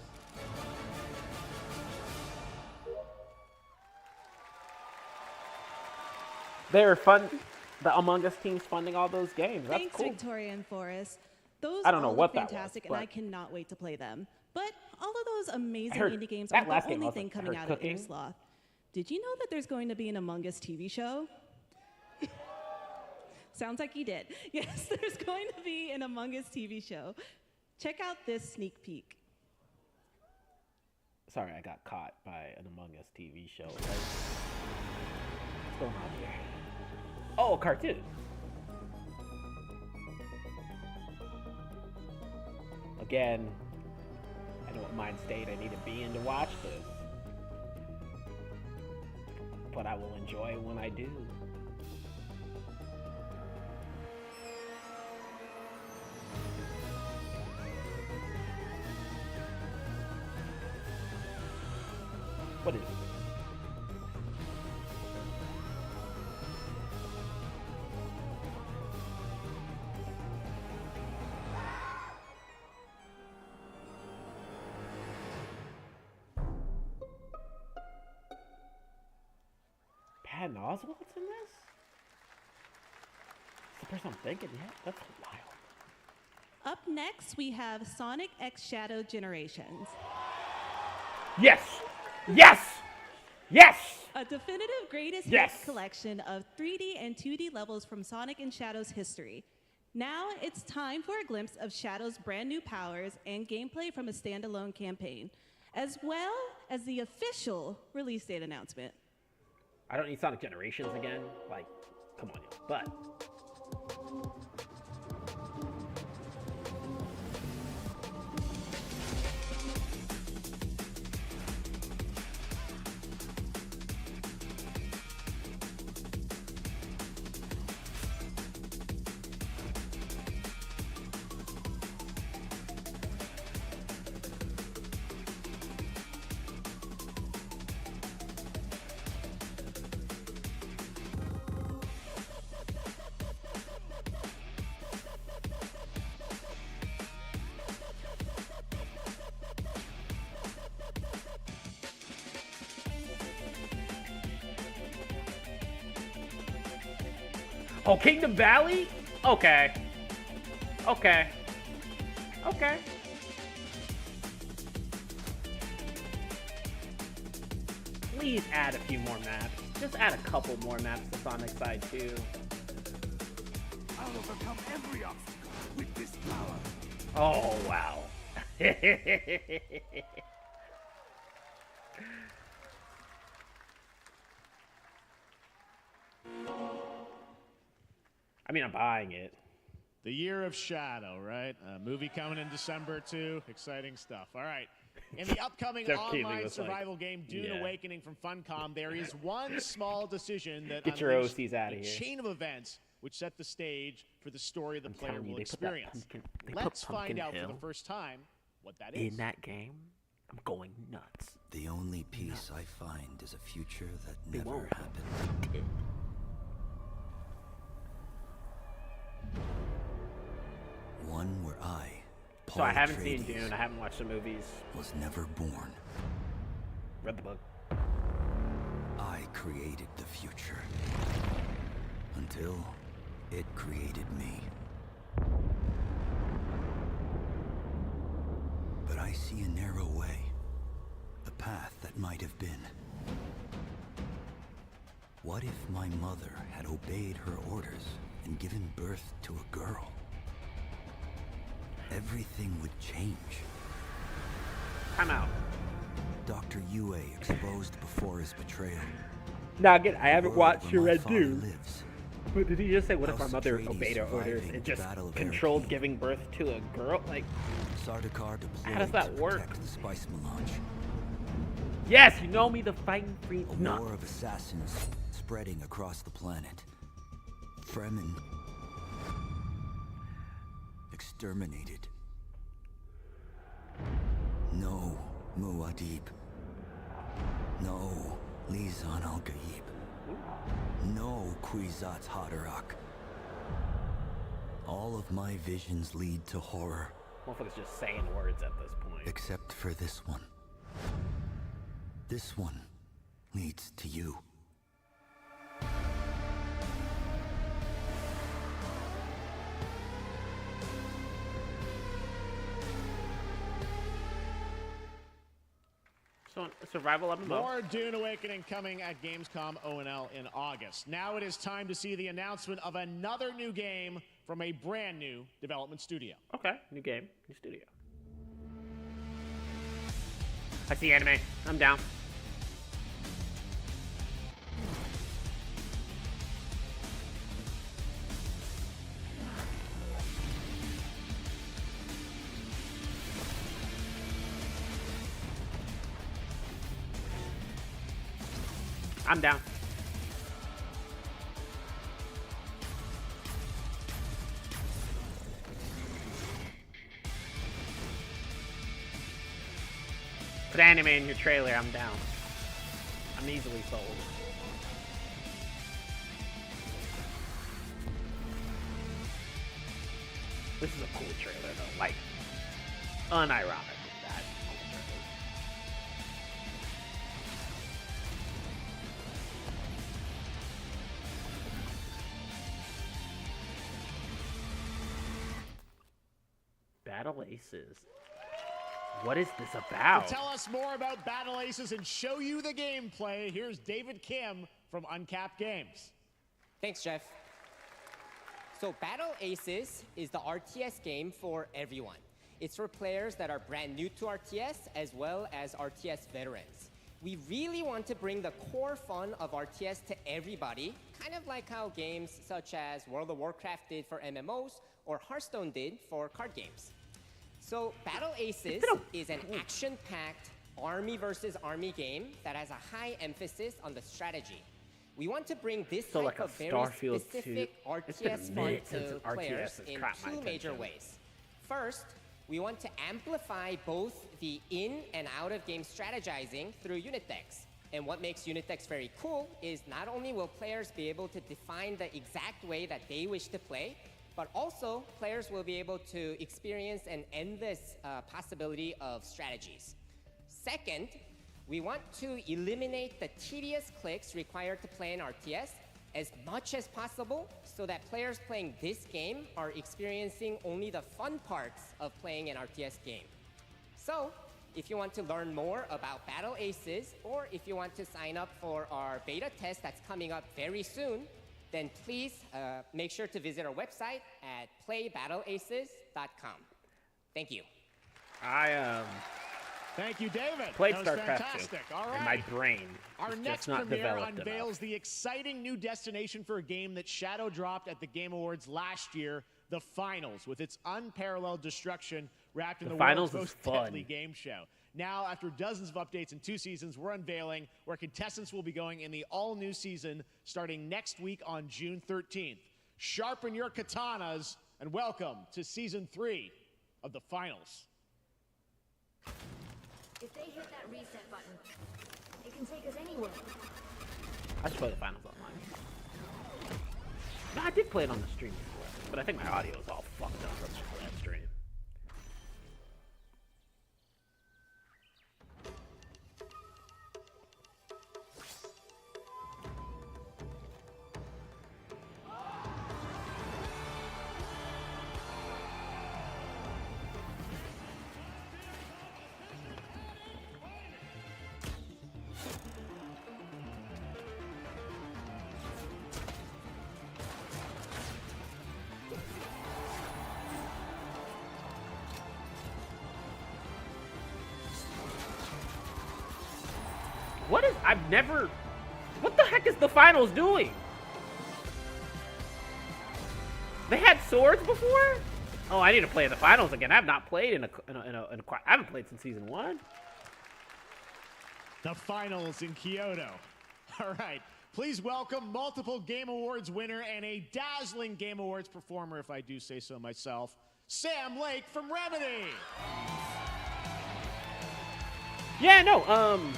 They're fun. The Among Us team's funding all those games. That's
Thanks,
cool.
Victoria and Forrest. Those
I don't know
all
what
look
that was,
fantastic, and
but-
I cannot wait to play them. But all of those amazing
heard
indie games
that
aren't
last
the
game
only
also
thing coming
heard
out
cooking.
of Innersloth. Did you know that there's going to be an Among Us TV show? Sounds like you did. Yes, there's going to be an Among Us TV show. Check out this sneak peek.
Sorry, I got caught by an Among Us TV show. Right? What's going on here? Oh, a cartoon. Again, I know what mind state I need to be in to watch this. But I will enjoy it when I do. What is it? Patton Oswalt's in this? That's the person I'm thinking, yeah? That's wild.
Up next, we have Sonic X Shadow Generations.
Yes! Yes! Yes!
A definitive greatest
Yes!
hits collection of 3D and 2D levels from Sonic and Shadow's history. Now it's time for a glimpse of Shadow's brand new powers and gameplay from a standalone campaign, as well as the official release date announcement.
I don't need Sonic Generations again. Like, come on, but oh, Kingdom Valley? Okay. Okay. Okay. Please add a few more maps. Just add a couple more maps to Sonic Side 2.
I'll overcome every obstacle with this power.
Oh, wow. I mean, I'm buying it.
The Year of Shadow, right? A movie coming in December, too. Exciting stuff. All right. In the upcoming
Jeff Keighley
online
was like,
survival game Dune
yeah.
Awakening from Funcom, there is one small decision that
Get your
unleashed
OCs outta
a
here.
chain of events which set the stage for the story the player
telling you,
will
they put that
experience.
they put
Let's find
Pumpkin
out for
Hill
the first time what that is.
in that game. I'm going nuts.
The only peace I find is a future that
They
never
won't.
happened. One where I,
So I
Paul
haven't seen
Atreides,
Dune. I haven't watched the movies.
was never born.
Read the book.
created the future. Until it created me. But I see a narrow way. A path that might have been. What if my mother had obeyed her orders and given birth to a girl? Everything would change.
I'm out.
Dr. Yue exposed before his betrayal.
Now again, I haven't
The world
watched
where
your
my
Red
father
Doom.
lives.
But did he just say, what if
House
my mother
Atreides
obeyed her orders
surviving
and
the
just
Battle of
controlled
Arrakeen.
giving birth to a girl? Like,
Sardaukar deployed
how does that
to
work?
protect the spice melange.
Yes, you know me, the fighting free.
A
No.
war of assassins spreading across the planet. Fremen exterminated. No Muad'Dib. No Lisan al-Gaib. No Kwisatz Haderach. All of my visions lead to horror.
Motherfucker's just saying words at this point.
Except for this one. This one leads to you.
So, survival MMO.
More Dune Awakening coming at Gamescom ONL in August. Now it is time to see the announcement of another new game from a brand new development studio.
Okay, new game, new studio. I see anime. I'm down. I'm down. Put anime in your trailer, I'm down. I'm easily sold. This is a cool trailer though, like, unironically that cool trailer. Battle Aces. What is this about?
To tell us more about Battle Aces and show you the gameplay, here's David Kim from Uncapped Games.
Thanks, Jeff. So Battle Aces is the RTS game for everyone. It's for players that are brand new to RTS as well as RTS veterans. We really want to bring the core fun of RTS to everybody, kind of like how games such as World of Warcraft did for MMOs or Hearthstone did for card games. So Battle Aces is an action-packed army versus army game that has a high emphasis on the strategy. We want to bring this type
like a
of very
Starfield
specific
2. It's been a
RTS fun
minute
to
since an
players
RTS has
in
caught my
two major
attention.
ways. First, we want to amplify both the in and out of game strategizing through unit decks. And what makes unit decks very cool is not only will players be able to define the exact way that they wish to play, but also players will be able to experience an endless possibility of strategies. Second, we want to eliminate the tedious clicks required to play an RTS as much as possible so that players playing this game are experiencing only the fun parts of playing an RTS game. So, if you want to learn more about Battle Aces, or if you want to sign up for our beta test that's coming up very soon, then please make sure to visit our website at playbattleaces.com. Thank you.
Thank you, David.
Played
That was
StarCraft 2,
fantastic. All right.
and my brain
Our
is
next
just not
premiere
developed
unveils the exciting new destination for a game that Shadow dropped at the Game Awards last year, the Finals, with its unparalleled destruction wrapped in
The
the
Finals
world's
is
most
fun.
deadly game show. Now, after dozens of updates and 2 seasons, we're unveiling where contestants will be going in the all-new season starting next week on June 13th. Sharpen your katanas and welcome to Season 3 of the Finals.
If they hit that reset button, it can take us anywhere.
I should play the Finals online. No, I did play it on the stream before, but I think my audio is all fucked up from that stream. What is... I've never... What the heck is the finals doing? They had swords before? Oh, I need to play the finals again. I have not played in a I haven't played since season 1.
The finals in Kyoto. All right. Please welcome multiple Game Awards winner and a dazzling Game Awards performer, if I do say so myself, Sam Lake from Remedy.
Yeah, no, I'm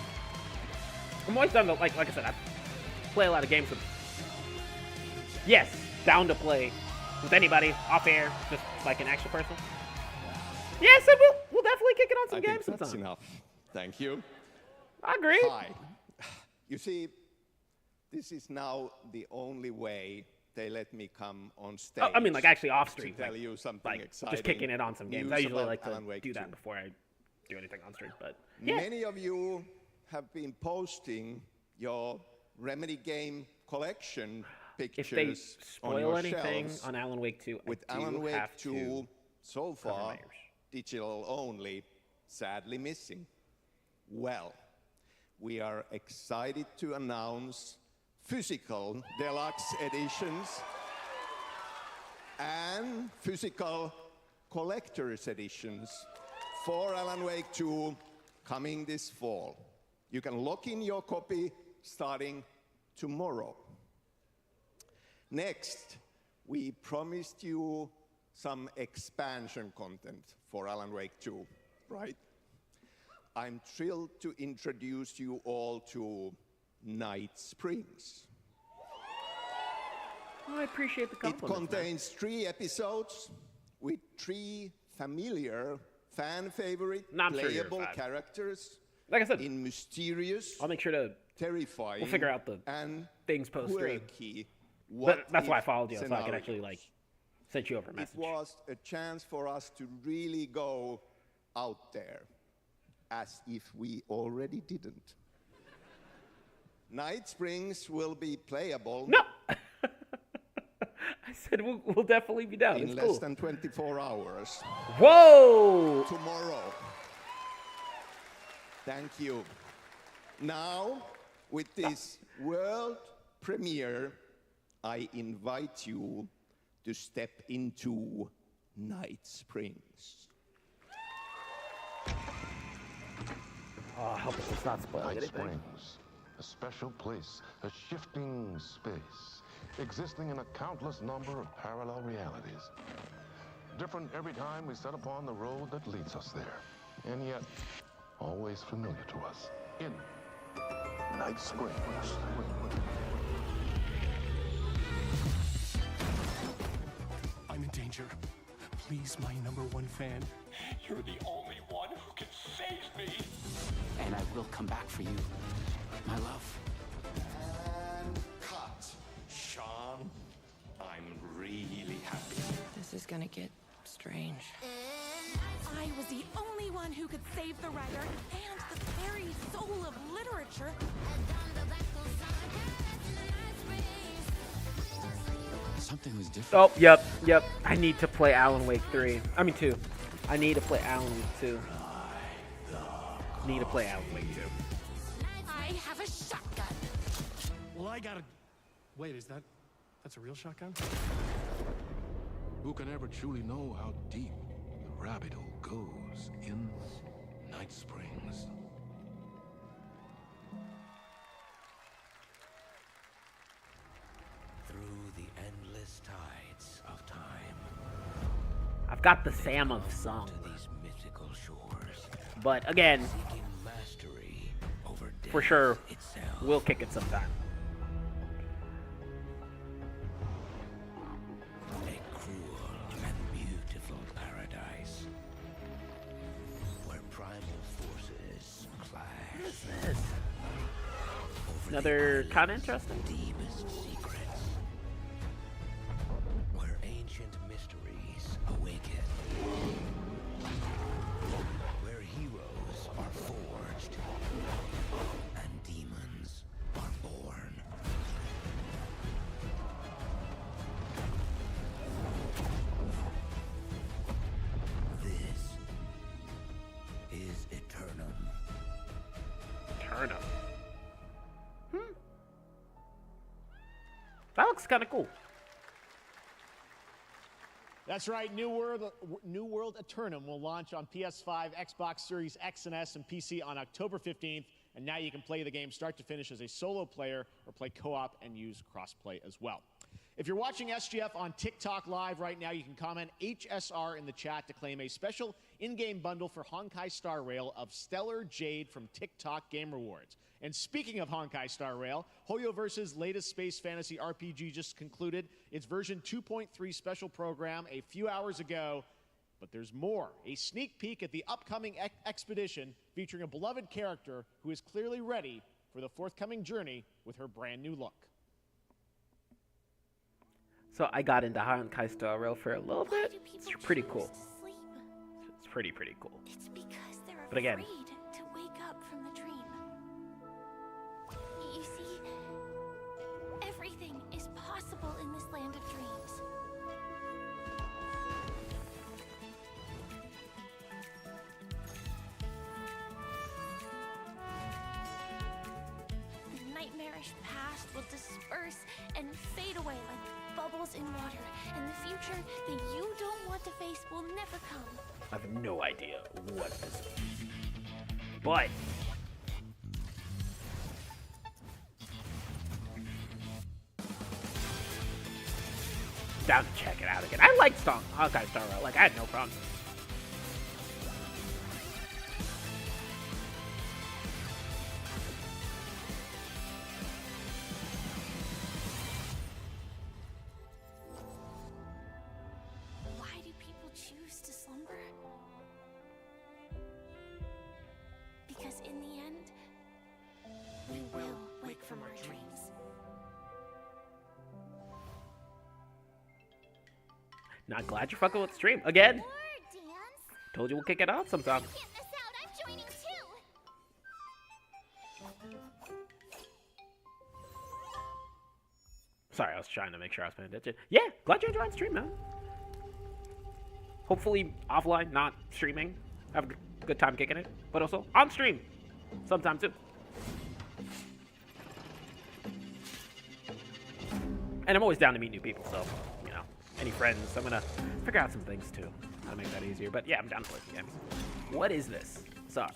always down to, like I said, I play a lot of games with, yes, down to play with anybody, off air, just like an actual person. Yeah, I said we'll definitely kick it on some games sometime.
That's enough. Thank you.
I agree.
Hi. You see, this is now the only way they let me come on stage.
I mean, like actually off stream.
To tell you something exciting.
Just kicking it on some games. I usually like to do that before I do anything on stream, but yeah.
Many of you have been posting your Remedy game collection pictures
if they spoil
on your
anything
shelves
on Alan Wake 2,
with Alan Wake 2 so far digital only, sadly missing. Well, we are excited to announce physical deluxe editions and physical collector's editions for Alan Wake 2 coming this fall. You can lock in your copy starting tomorrow. Next, we promised you some expansion content for Alan Wake 2, right? I'm thrilled to introduce you all to Night Springs.
I appreciate the compliment.
It contains 3 episodes with 3 familiar, fan-favorite, playable characters.
Like I said,
in mysterious,
I'll make sure to
terrifying,
we'll figure out the
and
things post-stream.
But
that's why I followed you, so I could actually like send you over a message.
It was a chance for us to really go out there, as if we already didn't. Night Springs will be playable.
No. I said we'll definitely be down.
In less than 24 hours.
Whoa!
Tomorrow. Thank you. Now, with this world premiere, I invite you to step into Night Springs.
Oh, I hope it's not spoiling
Night
anything.
Springs, a special place, a shifting space, existing in a countless number of parallel realities. Different every time we set upon the road that leads us there, and yet always familiar to us. In Night Springs.
I'm in danger. Please, my #1 fan. You're the only one who can save me.
And I will come back for you, my love.
And cut. Sean, I'm really happy.
This is gonna get strange.
I was the only one who could save the writer and the very soul of literature.
Something was different.
Oh, yep. I need to play Alan Wake 3. I mean 2. I need to play Alan Wake 2. Need to play Alan Wake 2.
I have a shotgun.
Well, I gotta... Wait, that's a real shotgun?
Who can ever truly know how deep the rabbit hole goes in Night Springs?
Through the endless tides of time.
I've got the Samus song.
To these mythical shores.
But again,
Seeking mastery over
for
death
sure,
itself.
we'll kick it sometime.
A cruel and beautiful paradise. Where primal forces clash.
What is this? Another kind of interesting.
Deepest secrets. Where ancient mysteries awaken. Where heroes are forged. And demons are born. This is Eternum.
Eternum. kind of cool.
That's right. New World Eternum will launch on PS5, Xbox Series X and S, and PC on October 15th. And now you can play the game start to finish as a solo player or play co-op and use cross-play as well. If you're watching SGF on TikTok Live right now, you can comment HSR in the chat to claim a special in-game bundle for Honkai Star Rail of Stellar Jade from TikTok Game Rewards. And speaking of Honkai Star Rail, Hoyoverse's latest space fantasy RPG just concluded its version 2.3 special program a few hours ago. But there's more. A sneak peek at the upcoming expedition featuring a beloved character who is clearly ready for the forthcoming journey with her brand new look.
So I got into Honkai Star Rail for a little bit. It's pretty cool. It's pretty cool.
It's because they're
But again,
afraid to wake up from the dream. You see, everything is possible in this land of dreams. The nightmarish past will disperse and fade away like bubbles in water, and the future that you don't want to face will never come.
I have no idea what this is. But down to check it out again. I like Honkai Star Rail. Like, I had no problem.
Why do people choose to slumber? Because in the end, we will wake from our dreams.
Not glad you're fucking with the stream again. Told you we'll kick it out sometime.
Can't miss out. I'm joining too.
Sorry, I was trying to make sure I was paying attention. Yeah, glad you're enjoying the stream, man. Hopefully offline, not streaming. Have a good time kicking it, but also on stream sometime too. And I'm always down to meet new people, so, you know, any friends, I'm gonna figure out some things too, how to make that easier. But yeah, I'm down to play some games. What is this? Sorry.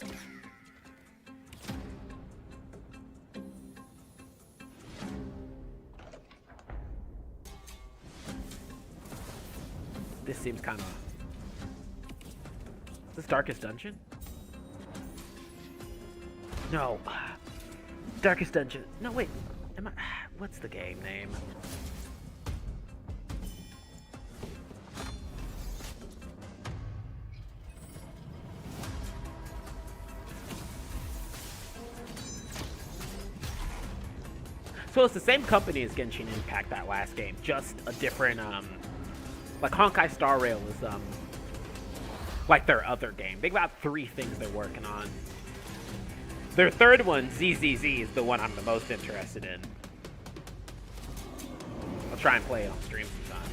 This seems kind of... Is this Darkest Dungeon? No. Darkest Dungeon. No, wait. Am I... What's the game name? So it's the same company as Genshin Impact, that last game, just a different, like Honkai Star Rail is, like their other game. They got 3 things they're working on. Their third one, ZZZ, is the one I'm the most interested in. I'll try and play it on stream sometime.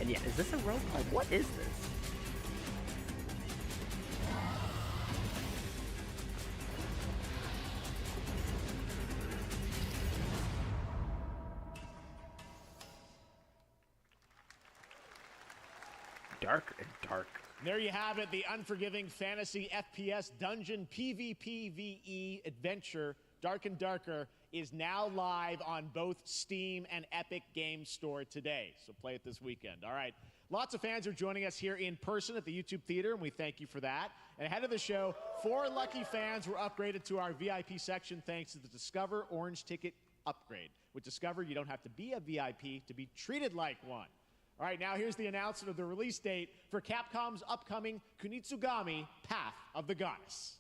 And yeah, is this a roguelike? What is this? Dark and dark.
There you have it, the unforgiving fantasy FPS dungeon PvPvE adventure, Dark and Darker, is now live on both Steam and Epic Games Store today. So play it this weekend. All right. Lots of fans are joining us here in person at the YouTube Theater, and we thank you for that. And ahead of the show, 4 lucky fans were upgraded to our VIP section thanks to the Discover Orange Ticket upgrade. With Discover, you don't have to be a VIP to be treated like one. All right, now here's the announcement of the release date for Capcom's upcoming Kunitsugami Path of the Goddess.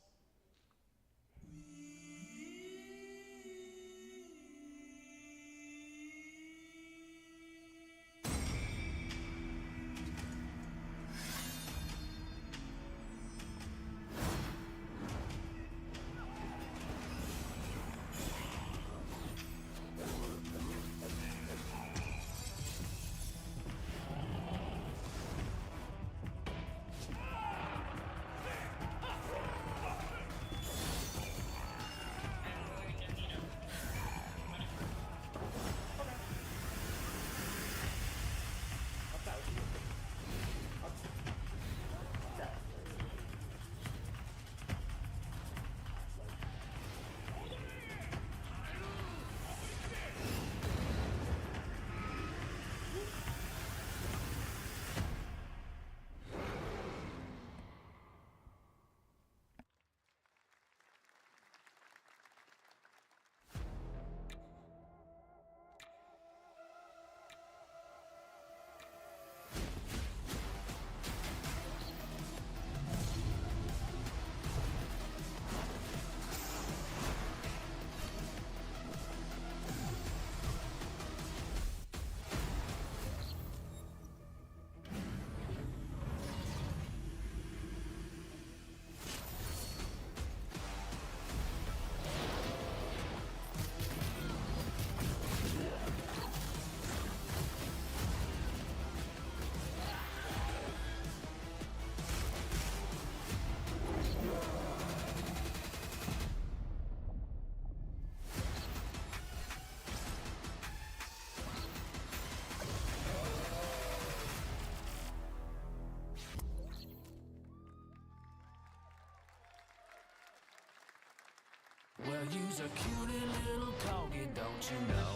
Well, you's a cutie little corgi, don't you know?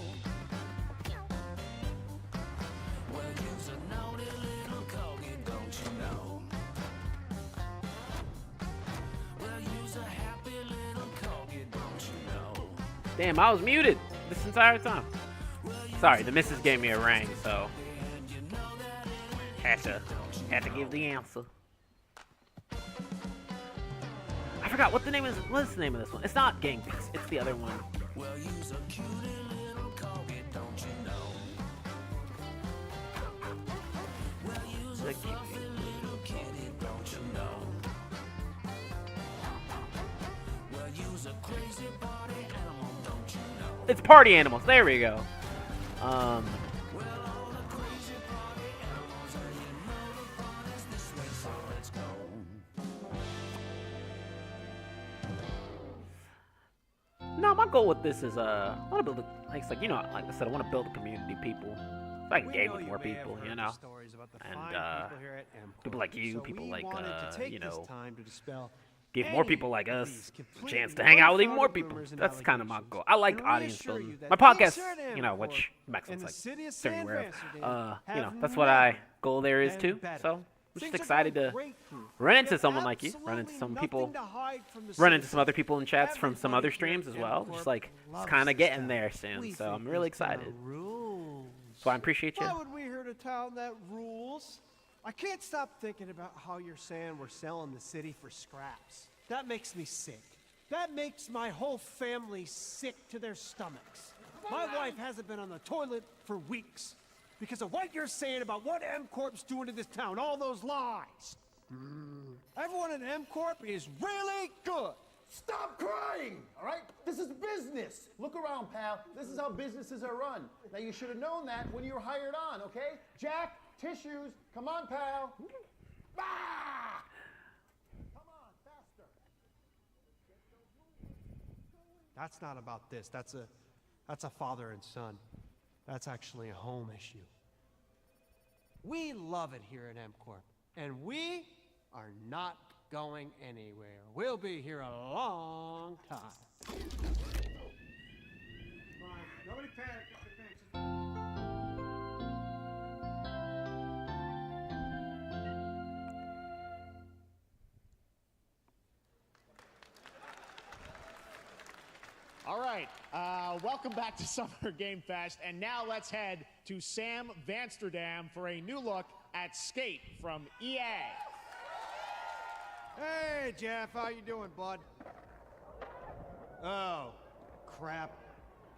Well, you's a naughty little corgi, don't you know? Well, you's a happy little corgi, don't you know?
Damn, I was muted this entire time. Sorry, the missus gave me a ring, so had to give the answer. I forgot what the name is. What's the name of this one? It's not Gang Beasts. It's the other one.
Well, you's a cutie little corgi, don't you know? Well, you's a fluffy little kitty, don't you know? Well, you's a crazy party animal, don't you know?
It's Party Animals. There we go. No, my goal with this is I want to build a, like I said, I want to build a community of people, so I can game with more people, you know, and people like you, people like you know, give more people like us a chance to hang out with even more people. That's kind of my goal. I like audience building. My podcast, you know, which Maxim's like very aware of. You know, that's what I goal there is too. So I'm just excited to run into someone like you, run into some people, run into some other people in chats from some other streams as well. Just kind of getting there soon. So I'm really excited. So I appreciate you.
Why would we hear to town that rules? I can't stop thinking about how you're saying we're selling the city for scraps. That makes me sick. That makes my whole family sick to their stomachs. My wife hasn't been on the toilet for weeks because of what you're saying about what M-Corp's doing to this town, all those lies. Everyone in M-Corp is really good.
Stop crying, all right? This is business. Look around, pal. This is how businesses are run. Now, you should have known that when you were hired on, okay? Jack, tissues. Come on, pal. Ah! Come on, faster.
That's not about this. That's a father and son. That's actually a home issue. We love it here at M-Corp, and we are not going anywhere. We'll be here a long time. Fine. Nobody panic.
All right, welcome back to Summer Game Fest, and now let's head to Sam Vansterdam for a new look at Skate from EA.
Hey, Jeff, how you doing, bud? Oh, crap.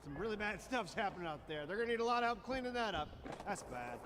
Some really bad stuff's happening out there. They're gonna need a lot of help cleaning that up. That's bad.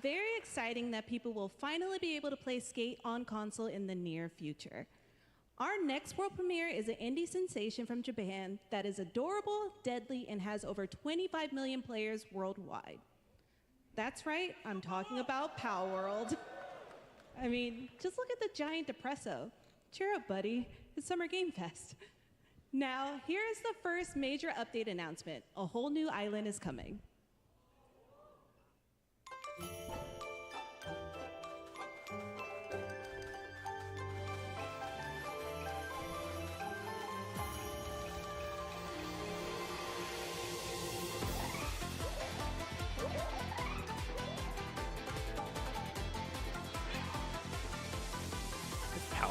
Very exciting that people will finally be able to play Skate on console in the near future. Our next world premiere is an indie sensation from Japan that is adorable, deadly, and has over 25 million players worldwide. That's right, I'm talking about Pow World. I mean, just look at the giant depresso. Cheer up, buddy. It's Summer Game Fest. Now, here is the first major update announcement. A whole new island is coming.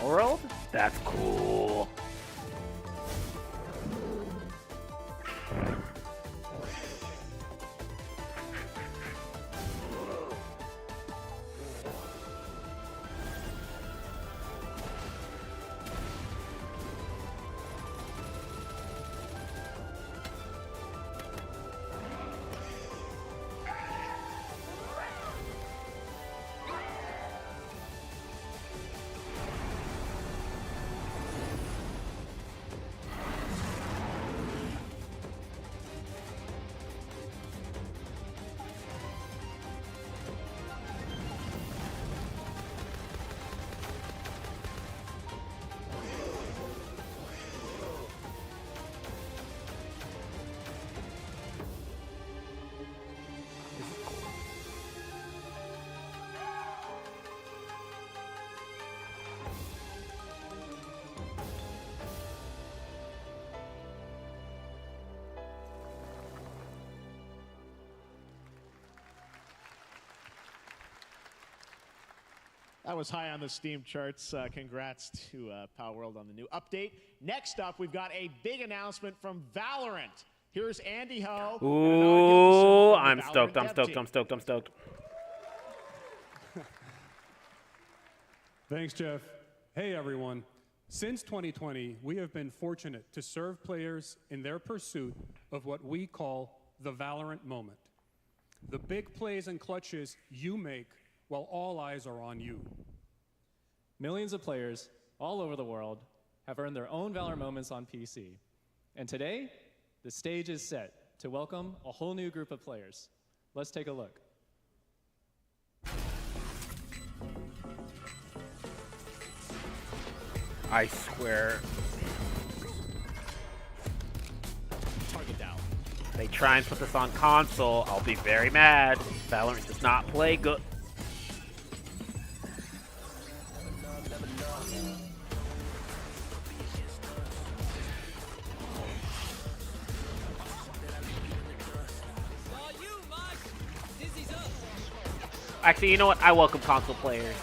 World? That's cool.
That was high on the Steam charts. Congrats to Power World on the new update. Next up, we've got a big announcement from Valorant. Here's Andy Ho.
Ooh, I'm stoked. I'm stoked.
Thanks, Jeff. Hey, everyone. Since 2020, we have been fortunate to serve players in their pursuit of what we call the Valorant moment. The big plays and clutches you make while all eyes are on you.
Millions of players all over the world have earned their own Valorant moments on PC. And today, the stage is set to welcome a whole new group of players. Let's take a look.
I swear.
Target down.
They try and put this on console, I'll be very mad. Valorant does not play good. Actually, you know what? I welcome console players.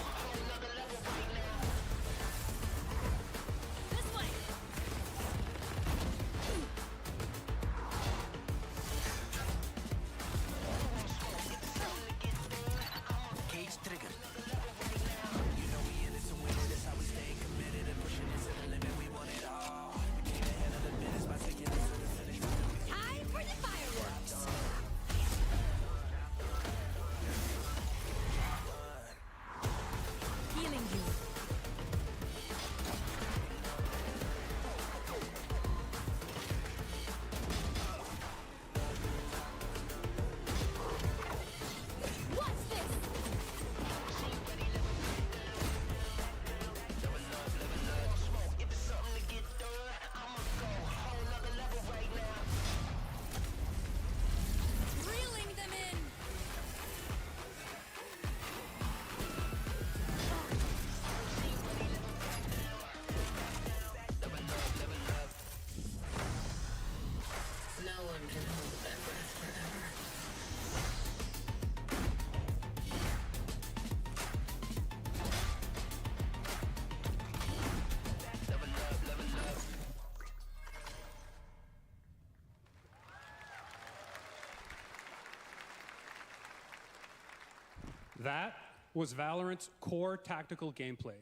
That was Valorant's core tactical gameplay.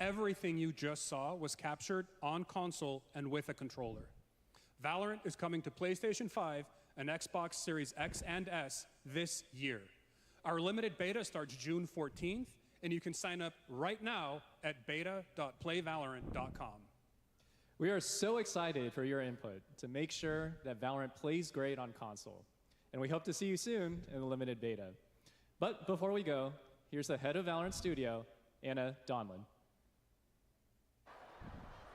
Everything you just saw was captured on console and with a controller. Valorant is coming to PlayStation 5 and Xbox Series X and S this year. Our limited beta starts June 14th, and you can sign up right now at beta.playvalorant.com.
We are so excited for your input to make sure that Valorant plays great on console. And we hope to see you soon in the limited beta. But before we go, here's the head of Valorant Studio, Anna Donlin.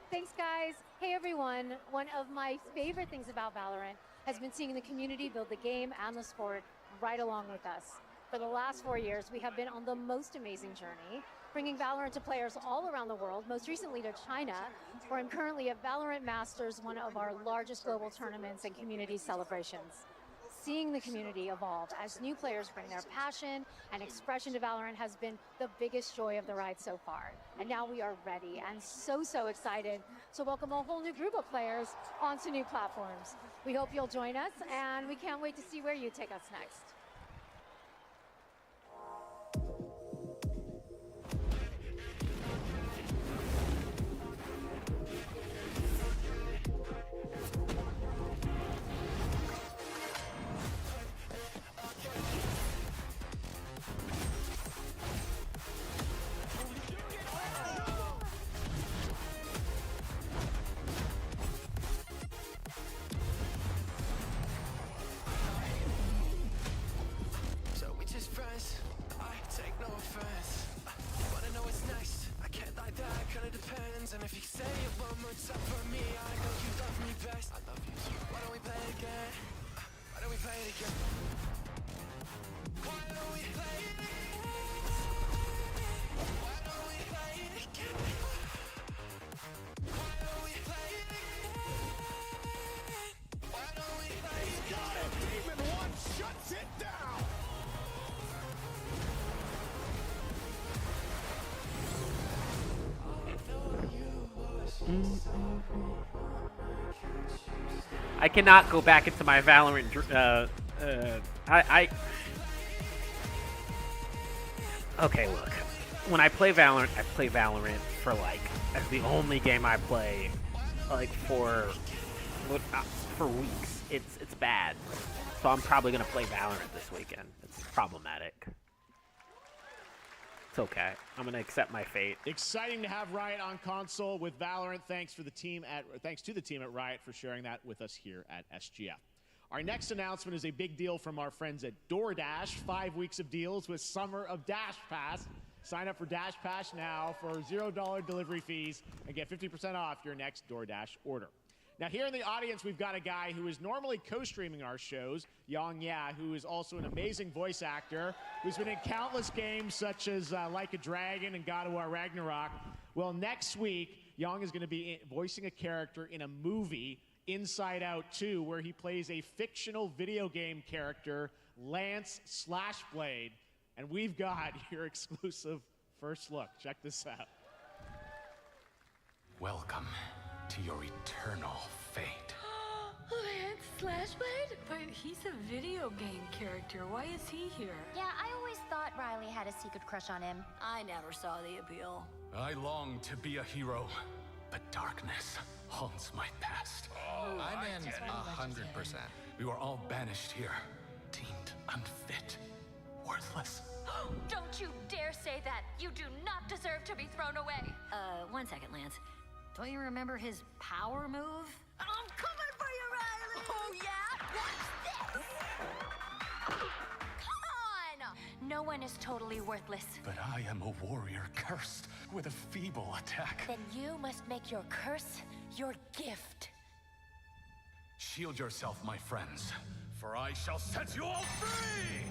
Thanks, guys. Hey, everyone. One of my favorite things about Valorant has been seeing the community build the game and the sport right along with us. For the last 4 years, we have been on the most amazing journey, bringing Valorant to players all around the world, most recently to China, where I'm currently at Valorant Masters, one of our largest global tournaments and community celebrations. Seeing the community evolve as new players bring their passion and expression to Valorant has been the biggest joy of the ride so far. And now we are ready and so excited to welcome a whole new group of players onto new platforms. We hope you'll join us, and we can't wait to see where you take us next.
I cannot go back into my Valorant. Okay, look. When I play Valorant for like as the only game I play, like for weeks. It's bad. So I'm probably gonna play Valorant this weekend. It's problematic. It's okay. I'm gonna accept my fate.
Exciting to have Riot on console with Valorant. Thanks to the team at Riot for sharing that with us here at SGF. Our next announcement is a big deal from our friends at DoorDash. 5 weeks of deals with Summer of Dash Pass. Sign up for Dash Pass now for $0 delivery fees and get 50% off your next DoorDash order. Now, here in the audience, we've got a guy who is normally co-streaming our shows, Yang Ya, who is also an amazing voice actor, who's been in countless games such as Like a Dragon and God of War Ragnarok. Well, next week, Yang is going to be voicing a character in a movie, Inside Out 2, where he plays a fictional video game character, Lance Slashblade. And we've got your exclusive first look. Check this out.
Welcome to your eternal fate.
Lance Slashblade? But he's a video game character. Why is he here?
Yeah, I always thought Riley had a secret crush on him.
I never saw the appeal.
I long to be a hero, but darkness haunts my past.
I'm in 100%.
We were all banished here, deemed unfit, worthless.
Don't you dare say that! You do not deserve to be thrown away!
1 second, Lance. Don't you remember his power move? I'm coming for you, Riley!
Oh yeah? Watch this! Come on! No one is totally worthless.
But I am a warrior cursed with a feeble attack.
Then you must make your curse your gift.
Shield yourself, my friends, for I shall set you all free!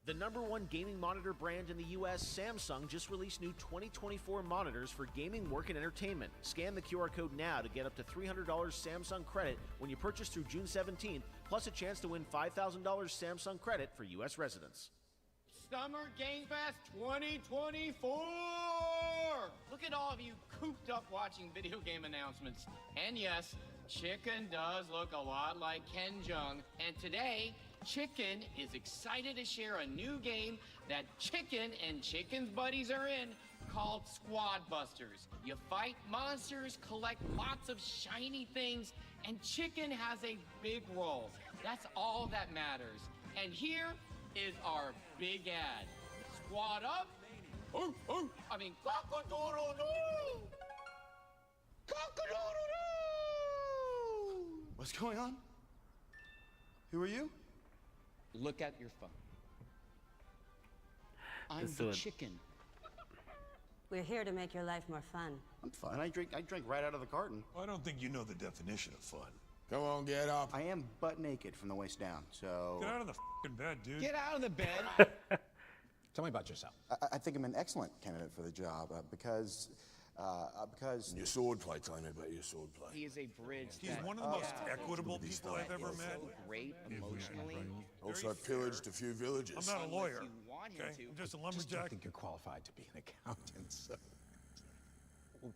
The #1 gaming monitor brand in the US, Samsung, just released new 2024 monitors for gaming, work, and entertainment. Scan the QR code now to get up to $300 Samsung credit when you purchase through June 17th, plus a chance to win $5,000 Samsung credit for US residents.
Summer Game Fest 2024! Look at all of you cooped up watching video game announcements. And yes, Chicken does look a lot like Ken Jeong. And today, Chicken is excited to share a new game that Chicken and Chicken's buddies are in called Squad Busters. You fight monsters, collect lots of shiny things, and Chicken has a big role. That's all that matters. And here is our big ad. Squad up. Cock-a-doodle-doo! Cock-a-doodle-doo!
What's going on? Who are you?
Look at your phone. I'm the Chicken.
We're here to make your life more fun.
I'm fine. I drink right out of the carton.
I don't think you know the definition of fun.
Come on, get up. I am butt naked from the waist down, so...
Get out of the f***ing bed, dude.
Get out of the bed.
Tell me about yourself. I think I'm an excellent candidate for the job because...
Your swordplay, tell me about your swordplay.
He is a bridge.
He's one of the most equitable people I've ever met.
Great emotionally.
Also, I pillaged a few villages. I'm not a lawyer. Okay? I'm just a lumberjack.
I don't think you're qualified to be an accountant, so...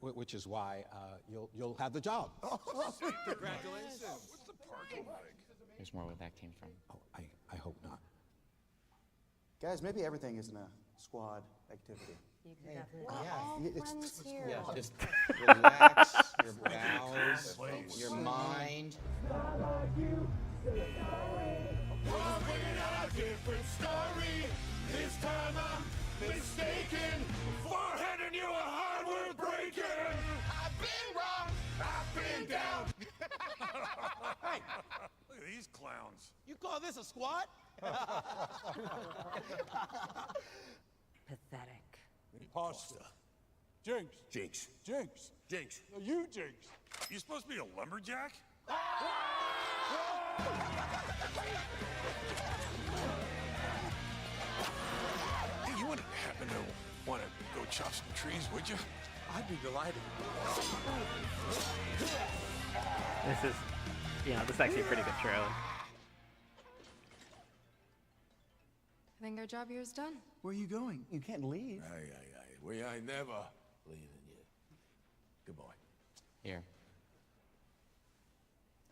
Which is why you'll have the job.
Congratulations.
What's the parking like?
There's more where that came from.
Oh, I hope not. Guys, maybe everything isn't a squad activity.
You can definitely.
Yeah,
friends here.
Yeah, just relax your bowels, your mind.
I'm bringing out a different story. This time I'm mistaken for handing you a hardware breaking.
I've been wrong.
I've been down. Hey, look at these clowns.
You call this a squat?
Pathetic.
Pasta. Jinx. Jinx. Jinx. Jinx. No, you Jinx. You supposed to be a lumberjack? Hey, you wouldn't happen to want to go chop some trees, would you? I'd be delighted.
This is, this is actually a pretty good trailer.
I think our job here is done.
Where are you going? You can't leave.
We ain't never leaving you. Good boy.
Here.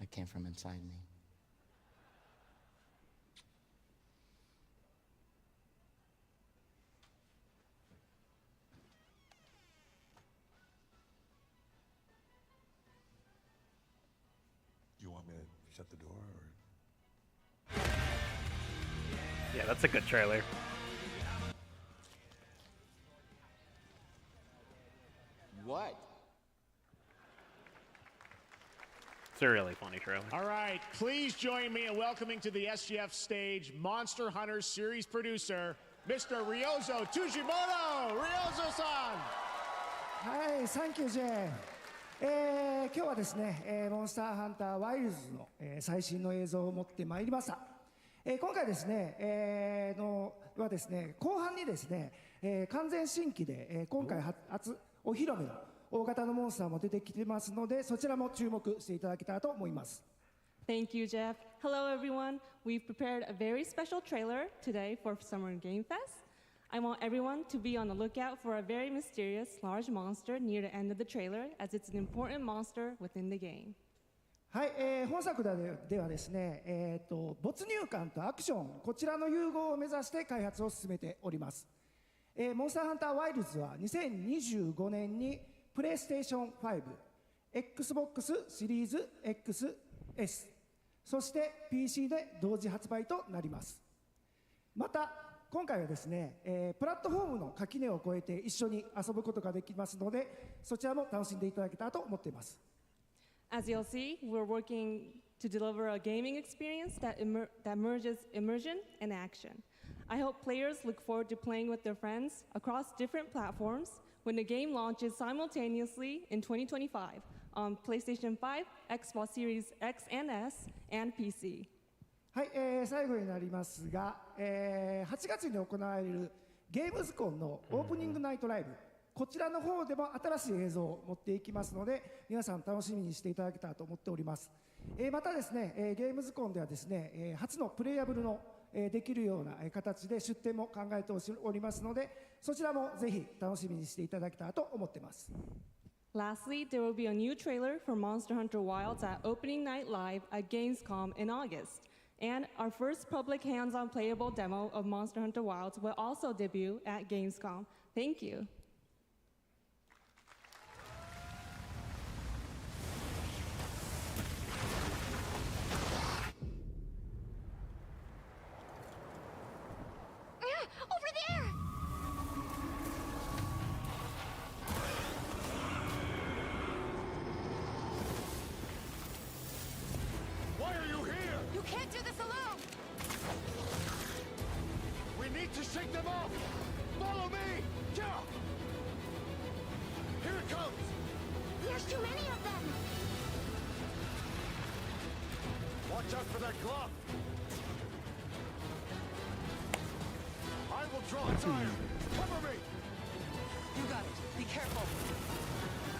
That came from inside me.
You want me to shut the door, or?
Yeah, that's a good trailer.
What?
It's a really funny trailer.
All right, please join me in welcoming to the SGF stage Monster Hunter series producer, Mr. Ryozo Tujimoto. Ryozo-san!
はい、サンキュー J。今日はですね、モンスターハンターワイルズの、最新の映像を持ってまいりました。今回ですね、はですね、後半にですね、完全新規で、今回初お披露目の大型のモンスターも出てきてますので、そちらも注目していただけたらと思います。
Thank you, Jeff. Hello, everyone. We've prepared a very special trailer today for Summer Game Fest. I want everyone to be on the lookout for a very mysterious large monster near the end of the trailer, as it's an important monster within the game.
はい、本作ではですね、没入感とアクション、こちらの融合を目指して開発を進めております。モンスターハンターワイルズは2025年にプレイステーション5、Xbox シリーズ XS、そして PC で同時発売となります。また今回はですね、プラットフォームの垣根を越えて一緒に遊ぶことができますので、そちらも楽しんでいただけたらと思っています。
As you'll see, we're working to deliver a gaming experience that merges immersion and action. I hope players look forward to playing with their friends across different platforms when the game launches simultaneously in 2025 on PlayStation 5, Xbox Series X and S, and PC.
はい、最後になりますが、8月に行われるゲームズコンのオープニングナイトライブ、こちらの方でも新しい映像を持っていきますので、皆さん楽しみにしていただけたらと思っております。またですね、ゲームズコンではですね、初のプレイヤブルのできるような形で出展も考えておりますので、そちらもぜひ楽しみにしていただけたらと思っています。
Lastly, there will be a new trailer for Monster Hunter Wilds at Opening Night Live at Gamescom in August. And our first public hands-on playable demo of Monster Hunter Wilds will also debut at Gamescom. Thank you.
Over there!
Why are you here?
You can't do this alone!
We need to shake them off! Follow me! Yeah! Here it comes!
There's too many of them!
Watch out for that glove! I will draw its iron! Cover me!
You got it. Be careful.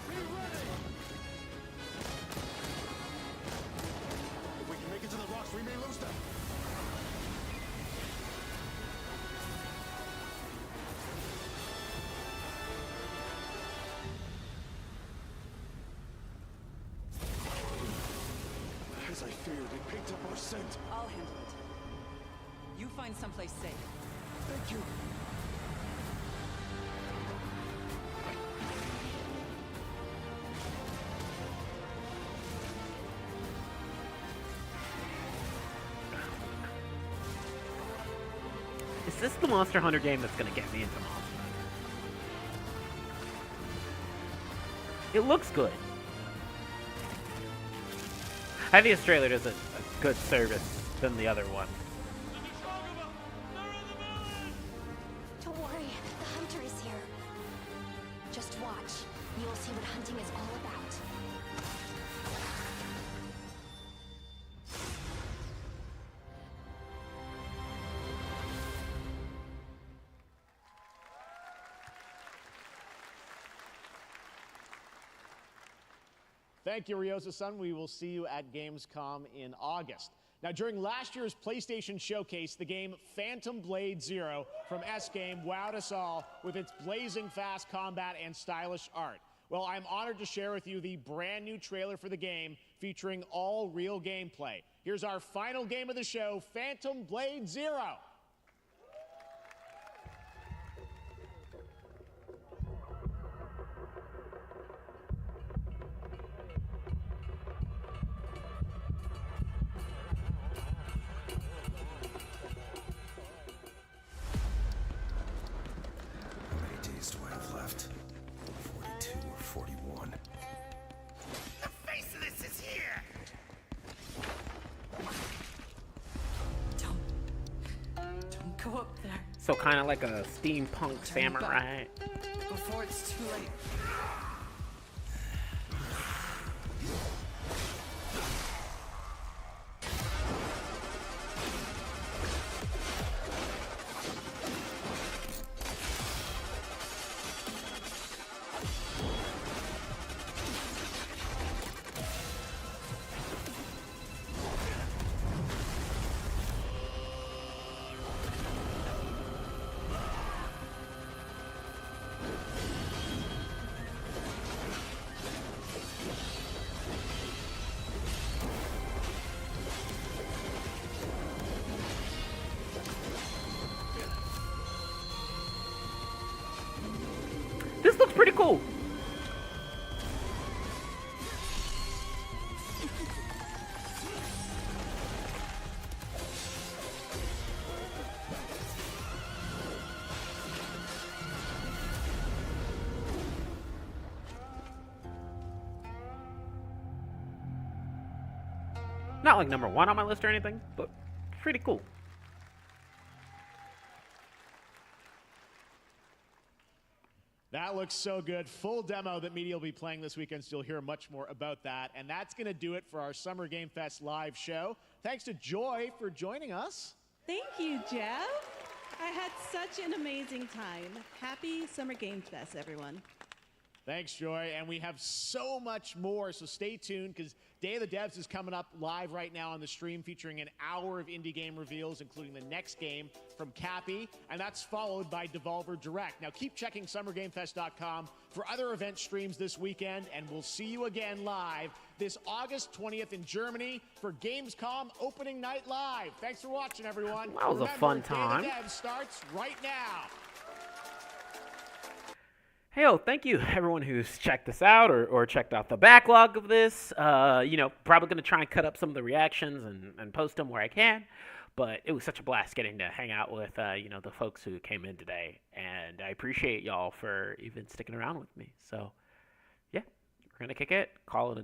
Be ready! If we can make it to the rocks, we may lose them! As I feared, it picked up our scent.
I'll handle it. You find someplace safe.
Thank you.
Is this the Monster Hunter game that's gonna get me into Monster Hunter? It looks good. I think this trailer does a good service than the other one.
Don't worry, the hunter is here. Just watch. You'll see what hunting is all about.
Thank you, Ryozo-san. We will see you at Gamescom in August. Now, during last year's PlayStation Showcase, the game Phantom Blade Zero from S-Game wowed us all with its blazing fast combat and stylish art. Well, I'm honored to share with you the brand new trailer for the game featuring all real gameplay. Here's our final game of the show, Phantom Blade Zero.
How many days do I have left? 42 or 41? The face of this is here!
Don't go up there
So kind of like a steampunk samurai.
before it's too late.
This looks pretty cool. Not like number one on my list or anything, but pretty cool.
That looks so good. Full demo that media will be playing this weekend, so you'll hear much more about that. And that's going to do it for our Summer Game Fest live show. Thanks to Joy for joining us.
Thank you, Jeff. I had such an amazing time. Happy Summer Game Fest, everyone.
Thanks, Joy. And we have so much more, so stay tuned because Day of the Devs is coming up live right now on the stream, featuring an hour of indie game reveals, including the next game from Cappy, and that's followed by Devolver Direct. Now, keep checking SummerGameFest.com for other event streams this weekend, and we'll see you again live this August 20th in Germany for Gamescom Opening Night Live. Thanks for watching, everyone.
That was a fun time.
Day of the Devs starts right now.
Hey, thank you everyone who's checked this out or checked out the backlog of this. Probably going to try and cut up some of the reactions and post them where I can. But it was such a blast getting to hang out with, the folks who came in today. And I appreciate y'all for even sticking around with me. So, yeah, we're going to kick it. Call it a